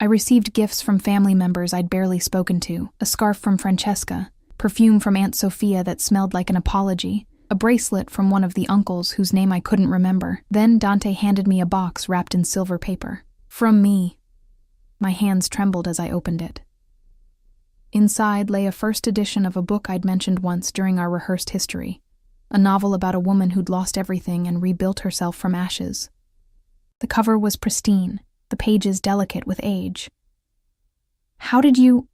I received gifts from family members I'd barely spoken to, a scarf from Francesca, perfume from Aunt Sophia that smelled like an apology, a bracelet from one of the uncles whose name I couldn't remember. Then Dante handed me a box wrapped in silver paper. "From me." My hands trembled as I opened it. Inside lay a first edition of a book I'd mentioned once during our rehearsed history, a novel about a woman who'd lost everything and rebuilt herself from ashes. The cover was pristine, the pages delicate with age. "How did you—"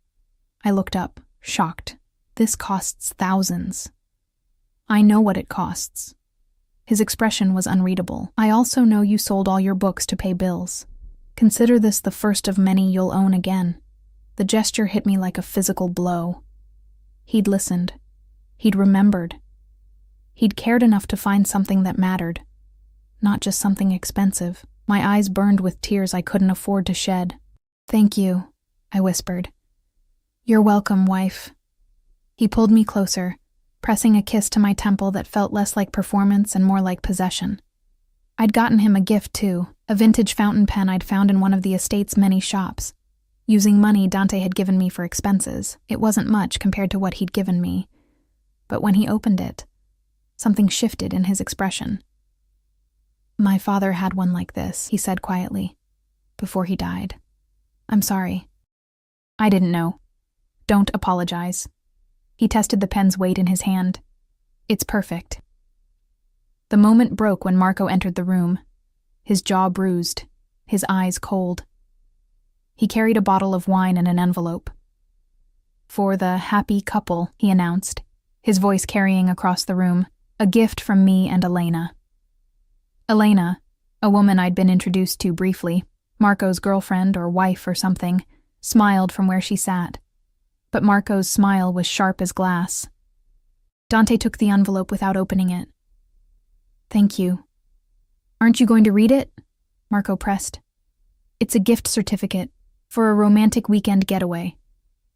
I looked up, shocked. "This costs thousands." "I know what it costs." His expression was unreadable. "I also know you sold all your books to pay bills. Consider this the first of many you'll own again." The gesture hit me like a physical blow. He'd listened. He'd remembered. He'd cared enough to find something that mattered, not just something expensive. My eyes burned with tears I couldn't afford to shed. "Thank you," I whispered. "You're welcome, wife." He pulled me closer, pressing a kiss to my temple that felt less like performance and more like possession. I'd gotten him a gift, too, a vintage fountain pen I'd found in one of the estate's many shops. Using money Dante had given me for expenses, it wasn't much compared to what he'd given me. But when he opened it, something shifted in his expression. "My father had one like this," he said quietly, "before he died. I'm sorry." I didn't know. "Don't apologize." He tested the pen's weight in his hand. "It's perfect." The moment broke when Marco entered the room, his jaw bruised, his eyes cold. He carried a bottle of wine and an envelope. "For the happy couple," he announced, his voice carrying across the room, "a gift from me and Elena." Elena, a woman I'd been introduced to briefly, Marco's girlfriend or wife or something, smiled from where she sat. but Marco's smile was sharp as glass. Dante took the envelope without opening it. "Thank you." "Aren't you going to read it?" Marco pressed. "It's a gift certificate for a romantic weekend getaway.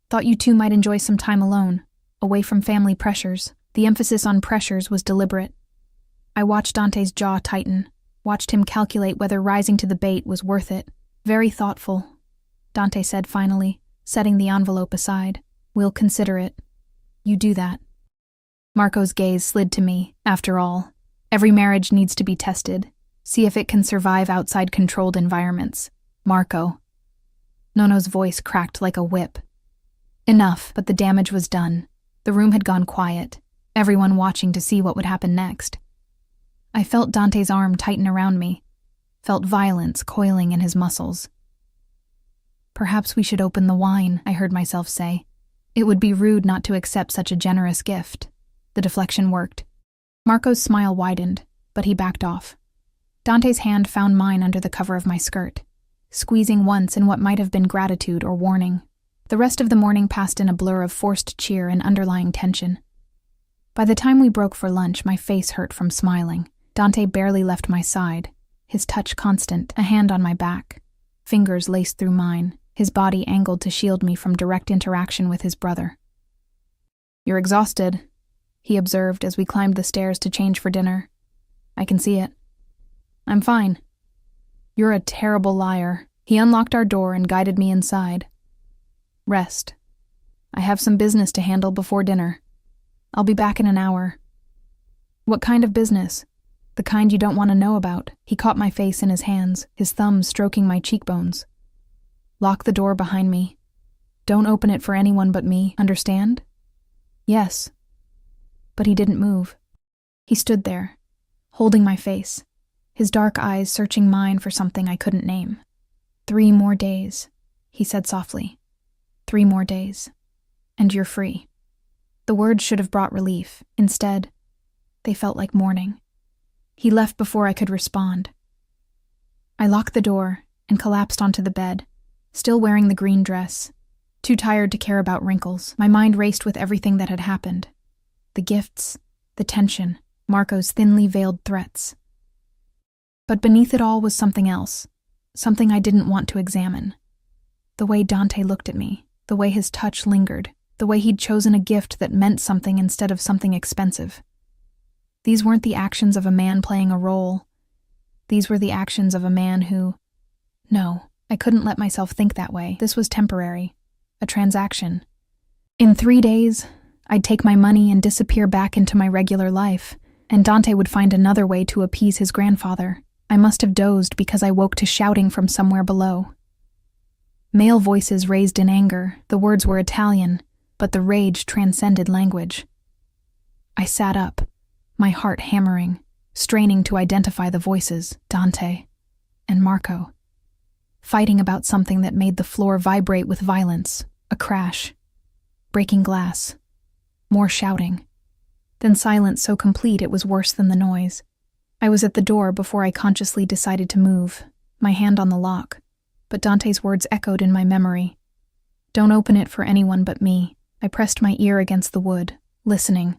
Thought you two might enjoy some time alone, away from family pressures." The emphasis on pressures was deliberate. I watched Dante's jaw tighten, watched him calculate whether rising to the bait was worth it. "Very thoughtful," Dante said finally, setting the envelope aside. "We'll consider it." "You do that." Marco's gaze slid to me. After all, every marriage needs to be tested. See if it can survive outside controlled environments. Marco. Nono's voice cracked like a whip. Enough, but the damage was done. The room had gone quiet, everyone watching to see what would happen next. I felt Dante's arm tighten around me, felt violence coiling in his muscles. "Perhaps we should open the wine," I heard myself say. It would be rude not to accept such a generous gift. The deflection worked. Marco's smile widened, but he backed off. Dante's hand found mine under the cover of my skirt, squeezing once in what might have been gratitude or warning. The rest of the morning passed in a blur of forced cheer and underlying tension. By the time we broke for lunch, my face hurt from smiling. Dante barely left my side, his touch constant, a hand on my back, fingers laced through mine, his body angled to shield me from direct interaction with his brother. "You're exhausted," he observed as we climbed the stairs to change for dinner. "I can see it." "I'm fine." "You're a terrible liar." He unlocked our door and guided me inside. "Rest. I have some business to handle before dinner. I'll be back in an hour." "What kind of business?" "The kind you don't want to know about." He caught my face in his hands, his thumbs stroking my cheekbones. "Lock the door behind me. Don't open it for anyone but me, understand?" "Yes." But he didn't move. He stood there, holding my face, his dark eyes searching mine for something I couldn't name. "3 more days," he said softly. 3 more days, and you're free." The words should have brought relief. Instead, they felt like mourning. He left before I could respond. I locked the door and collapsed onto the bed, still wearing the green dress, too tired to care about wrinkles. My mind raced with everything that had happened. The gifts, the tension, Marco's thinly veiled threats. But beneath it all was something else, something I didn't want to examine. The way Dante looked at me, the way his touch lingered, the way he'd chosen a gift that meant something instead of something expensive. These weren't the actions of a man playing a role. These were the actions of a man who... No, I couldn't let myself think that way. This was temporary, a transaction. In 3 days, I'd take my money and disappear back into my regular life, and Dante would find another way to appease his grandfather. I must have dozed because I woke to shouting from somewhere below. Male voices raised in anger. The words were Italian, but the rage transcended language. I sat up, my heart hammering, straining to identify the voices, Dante and Marco, fighting about something that made the floor vibrate with violence, a crash, breaking glass, more shouting, then silence so complete it was worse than the noise. I was at the door before I consciously decided to move, my hand on the lock, but Dante's words echoed in my memory. "Don't open it for anyone but me." I pressed my ear against the wood, listening.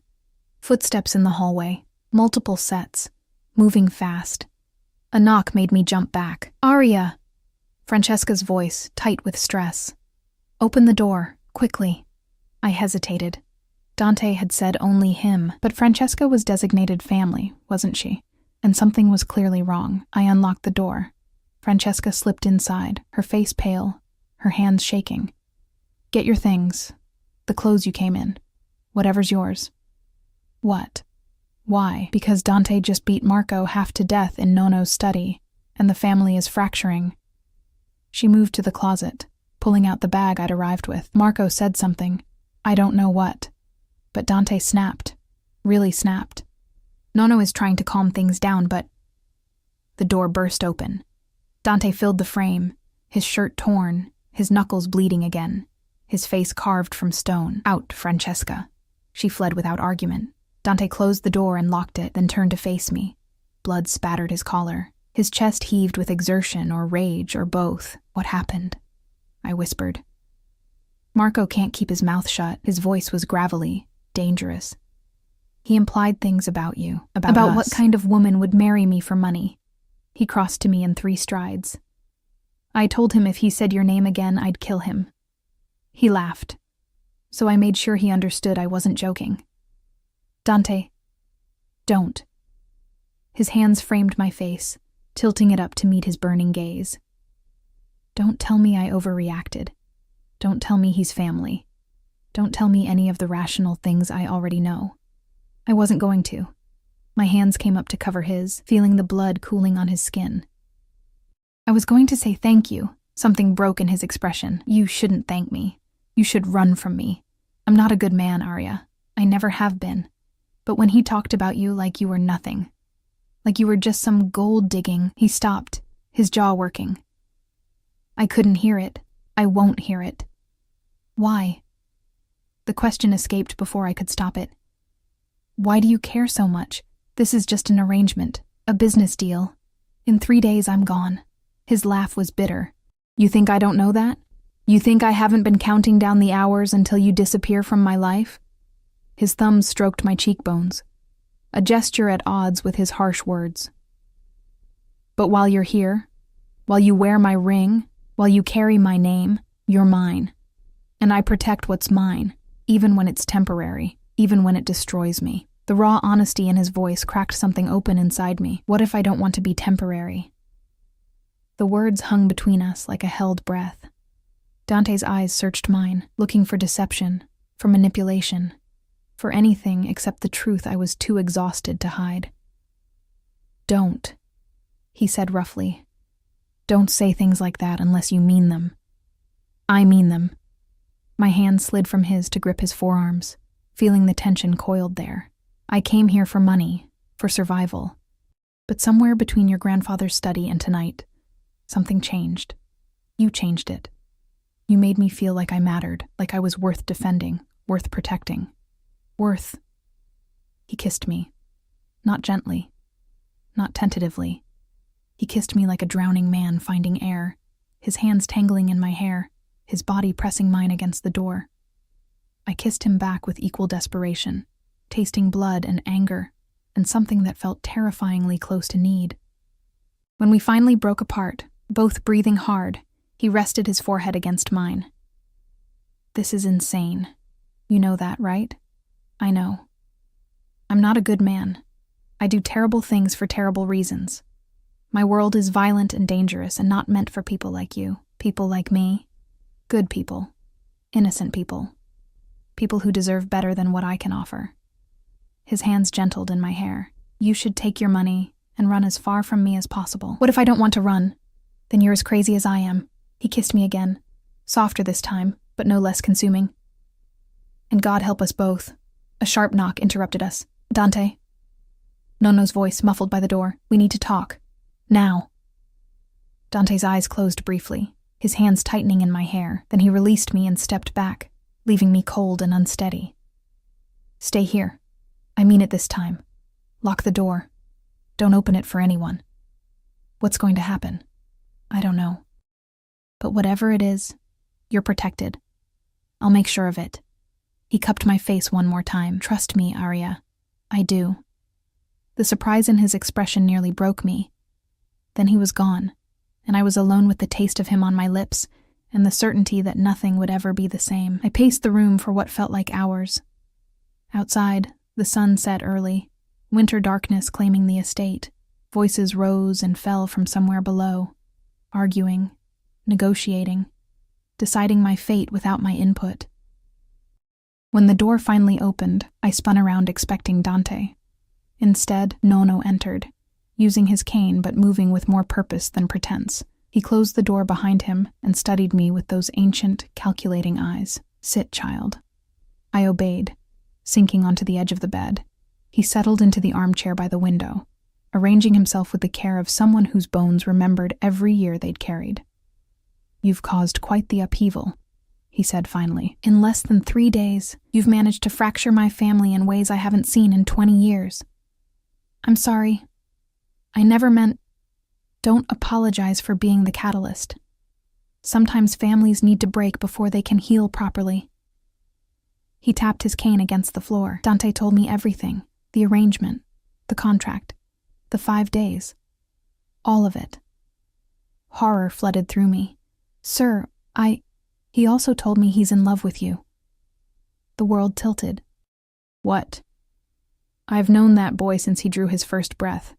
Footsteps in the hallway, multiple sets, moving fast. A knock made me jump back. "Aria!" Francesca's voice, tight with stress. "Open the door, quickly." I hesitated. Dante had said only him, but Francesca was designated family, wasn't she? And something was clearly wrong. I unlocked the door. Francesca slipped inside, her face pale, her hands shaking. "Get your things. The clothes you came in. Whatever's yours." "What? Why?" "Because Dante just beat Marco half to death in Nono's study, and the family is fracturing." She moved to the closet, pulling out the bag I'd arrived with. Marco said something. I don't know what. But Dante snapped. Really snapped. Nono is trying to calm things down, but... The door burst open. Dante filled the frame, his shirt torn, his knuckles bleeding again, his face carved from stone. "Out, Francesca." She fled without argument. Dante closed the door and locked it, then turned to face me. Blood spattered his collar. His chest heaved with exertion or rage or both. "What happened?" I whispered. Marco can't keep his mouth shut. His voice was gravelly, dangerous. He implied things about you, about us. What kind of woman would marry me for money. He crossed to me in 3 strides. I told him if he said your name again, I'd kill him. He laughed, so I made sure he understood I wasn't joking. Dante, don't. His hands framed my face, tilting it up to meet his burning gaze. Don't tell me I overreacted. Don't tell me he's family. Don't tell me any of the rational things I already know. I wasn't going to. My hands came up to cover his, feeling the blood cooling on his skin. I was going to say thank you. Something broke in his expression. You shouldn't thank me. You should run from me. I'm not a good man, Arya. I never have been. But when he talked about you like you were nothing, like you were just some gold digging, he stopped, his jaw working. I couldn't hear it. I won't hear it. Why? The question escaped before I could stop it. Why do you care so much? This is just an arrangement, a business deal. In 3 days, I'm gone. His laugh was bitter. You think I don't know that? You think I haven't been counting down the hours until you disappear from my life? His thumbs stroked my cheekbones, a gesture at odds with his harsh words. But while you're here, while you wear my ring, while you carry my name, you're mine. And I protect what's mine, even when it's temporary, even when it destroys me. The raw honesty in his voice cracked something open inside me. What if I don't want to be temporary? The words hung between us like a held breath. Dante's eyes searched mine, looking for deception, for manipulation, for anything except the truth I was too exhausted to hide. Don't, he said roughly. Don't say things like that unless you mean them. I mean them. My hand slid from his to grip his forearms, feeling the tension coiled there. I came here for money, for survival. But somewhere between your grandfather's study and tonight, something changed. You changed it. You made me feel like I mattered, like I was worth defending, worth protecting. Worth. He kissed me. Not gently. Not tentatively. He kissed me like a drowning man finding air, his hands tangling in my hair, his body pressing mine against the door. I kissed him back with equal desperation, tasting blood and anger, and something that felt terrifyingly close to need. When we finally broke apart, both breathing hard, he rested his forehead against mine. This is insane. You know that, right? I know. I'm not a good man. I do terrible things for terrible reasons. My world is violent and dangerous and not meant for people like you, people like me. Good people. Innocent people. People who deserve better than what I can offer. His hands gentled in my hair. You should take your money and run as far from me as possible. What if I don't want to run? Then you're as crazy as I am. He kissed me again. Softer this time, but no less consuming. And God help us both. A sharp knock interrupted us. Dante. Nono's voice muffled by the door. We need to talk. Now. Dante's eyes closed briefly, his hands tightening in my hair. Then he released me and stepped back, leaving me cold and unsteady. Stay here. I mean it this time. Lock the door. Don't open it for anyone. What's going to happen? I don't know. But whatever it is, you're protected. I'll make sure of it. He cupped my face one more time. Trust me, Arya. I do. The surprise in his expression nearly broke me. Then he was gone, and I was alone with the taste of him on my lips and the certainty that nothing would ever be the same. I paced the room for what felt like hours. Outside, the sun set early, winter darkness claiming the estate. Voices rose and fell from somewhere below, arguing, negotiating, deciding my fate without my input. When the door finally opened, I spun around expecting Dante. Instead, Nono entered, using his cane but moving with more purpose than pretense. He closed the door behind him and studied me with those ancient, calculating eyes. Sit, child. I obeyed, sinking onto the edge of the bed. He settled into the armchair by the window, arranging himself with the care of someone whose bones remembered every year they'd carried. You've caused quite the upheaval, he said finally. In less than 3 days, you've managed to fracture my family in ways I haven't seen in 20 years. I'm sorry. I never meant... Don't apologize for being the catalyst. Sometimes families need to break before they can heal properly. He tapped his cane against the floor. Dante told me everything. The arrangement, the contract, the 5 days. All of it. Horror flooded through me. Sir, He also told me he's in love with you. The world tilted. What? I've known that boy since he drew his first breath.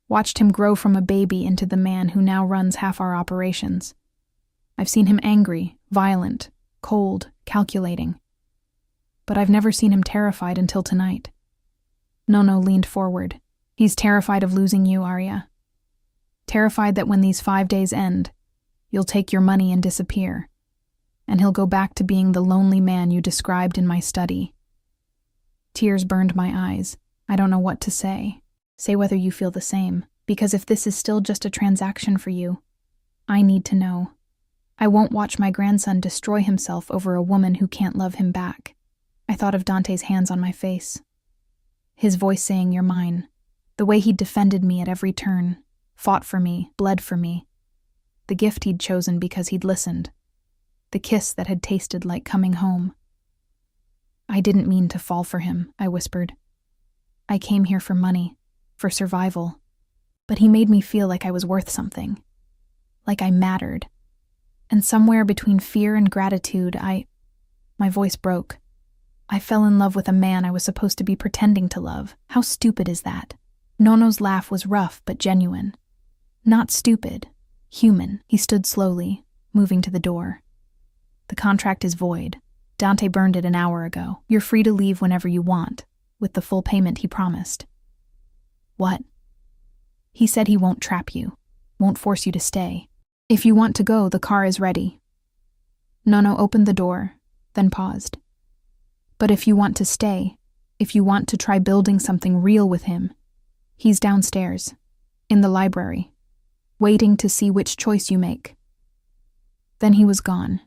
Watched him grow from a baby into the man who now runs half our operations. I've seen him angry, violent, cold, calculating. But I've never seen him terrified until tonight. Nono leaned forward. He's terrified of losing you, Arya. Terrified that when these 5 days end, you'll take your money and disappear, and he'll go back to being the lonely man you described in my study. Tears burned my eyes. I don't know what to say. Say whether you feel the same, because if this is still just a transaction for you, I need to know. I won't watch my grandson destroy himself over a woman who can't love him back. I thought of Dante's hands on my face. His voice saying, "You're mine." The way he'd defended me at every turn, fought for me, bled for me. The gift he'd chosen because he'd listened. The kiss that had tasted like coming home. I didn't mean to fall for him, I whispered. I came here for money, for survival. But he made me feel like I was worth something. Like I mattered. And somewhere between fear and gratitude, my voice broke. I fell in love with a man I was supposed to be pretending to love. How stupid is that? Nono's laugh was rough but genuine. Not stupid, human. He stood slowly, moving to the door. The contract is void. Dante burned it an hour ago. You're free to leave whenever you want, with the full payment he promised. What? He said he won't trap you, won't force you to stay. If you want to go, the car is ready. Nono opened the door, then paused. But if you want to stay, if you want to try building something real with him, he's downstairs, in the library, waiting to see which choice you make. Then he was gone,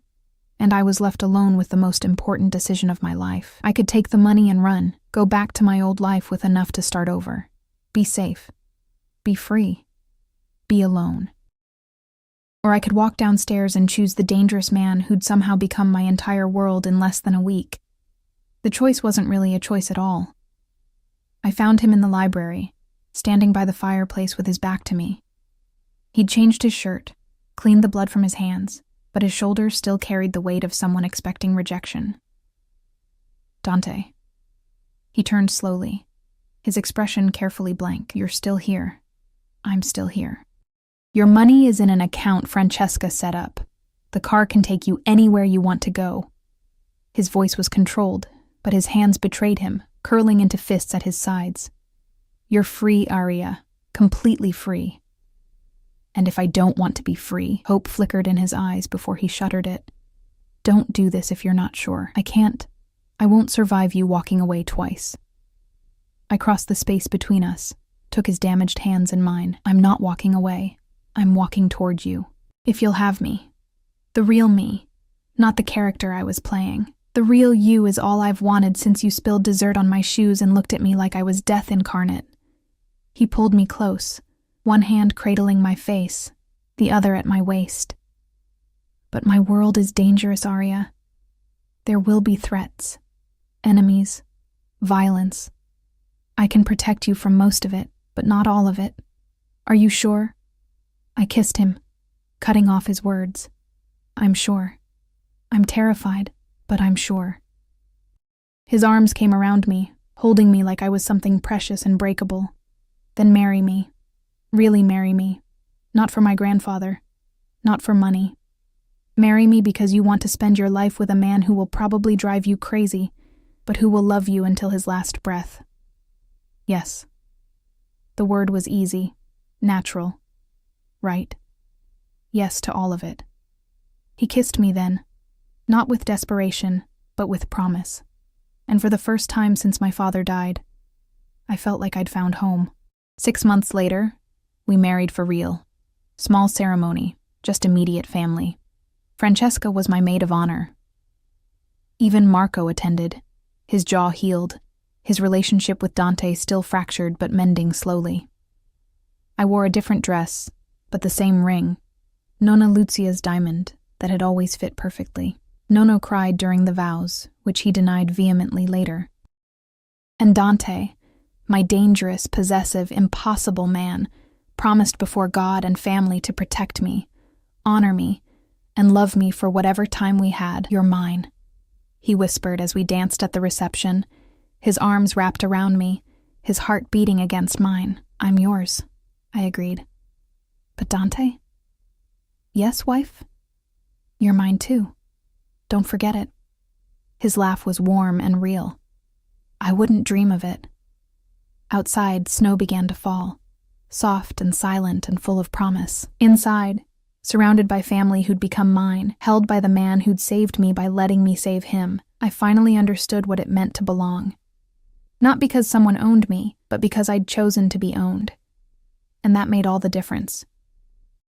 and I was left alone with the most important decision of my life. I could take the money and run, go back to my old life with enough to start over. Be safe. Be free. Be alone. Or I could walk downstairs and choose the dangerous man who'd somehow become my entire world in less than a week. The choice wasn't really a choice at all. I found him in the library, standing by the fireplace with his back to me. He'd changed his shirt, cleaned the blood from his hands, but his shoulders still carried the weight of someone expecting rejection. Dante. He turned slowly, his expression carefully blank. You're still here. I'm still here. Your money is in an account Francesca set up. The car can take you anywhere you want to go. His voice was controlled, but his hands betrayed him, curling into fists at his sides. You're free, Arya. Completely free. And if I don't want to be free, hope flickered in his eyes before he shuttered it. Don't do this if you're not sure. I can't. I won't survive you walking away twice. I crossed the space between us, took his damaged hands in mine. I'm not walking away. I'm walking toward you. If you'll have me. The real me, not the character I was playing. The real you is all I've wanted since you spilled dessert on my shoes and looked at me like I was death incarnate. He pulled me close, one hand cradling my face, the other at my waist. But my world is dangerous, Arya. There will be threats, enemies, violence. I can protect you from most of it, but not all of it. Are you sure? I kissed him, cutting off his words. I'm sure. I'm terrified, but I'm sure. His arms came around me, holding me like I was something precious and breakable. Then marry me. Really marry me. Not for my grandfather. Not for money. Marry me because you want to spend your life with a man who will probably drive you crazy, but who will love you until his last breath. Yes. The word was easy, natural, right. Yes to all of it. He kissed me then, not with desperation, but with promise. And for the first time since my father died, I felt like I'd found home. 6 months later, we married for real. Small ceremony, just immediate family. Francesca was my maid of honor. Even Marco attended, his jaw healed, his relationship with Dante still fractured but mending slowly. I wore a different dress, but the same ring, Nonna Lucia's diamond, that had always fit perfectly. Nono cried during the vows, which he denied vehemently later. And Dante, my dangerous, possessive, impossible man, promised before God and family to protect me, honor me, and love me for whatever time we had. You're mine, he whispered as we danced at the reception, his arms wrapped around me, his heart beating against mine. I'm yours, I agreed. But Dante? Yes, wife? You're mine too. Don't forget it. His laugh was warm and real. I wouldn't dream of it. Outside, snow began to fall, soft and silent and full of promise. Inside, surrounded by family who'd become mine, held by the man who'd saved me by letting me save him, I finally understood what it meant to belong. Not because someone owned me, but because I'd chosen to be owned. And that made all the difference.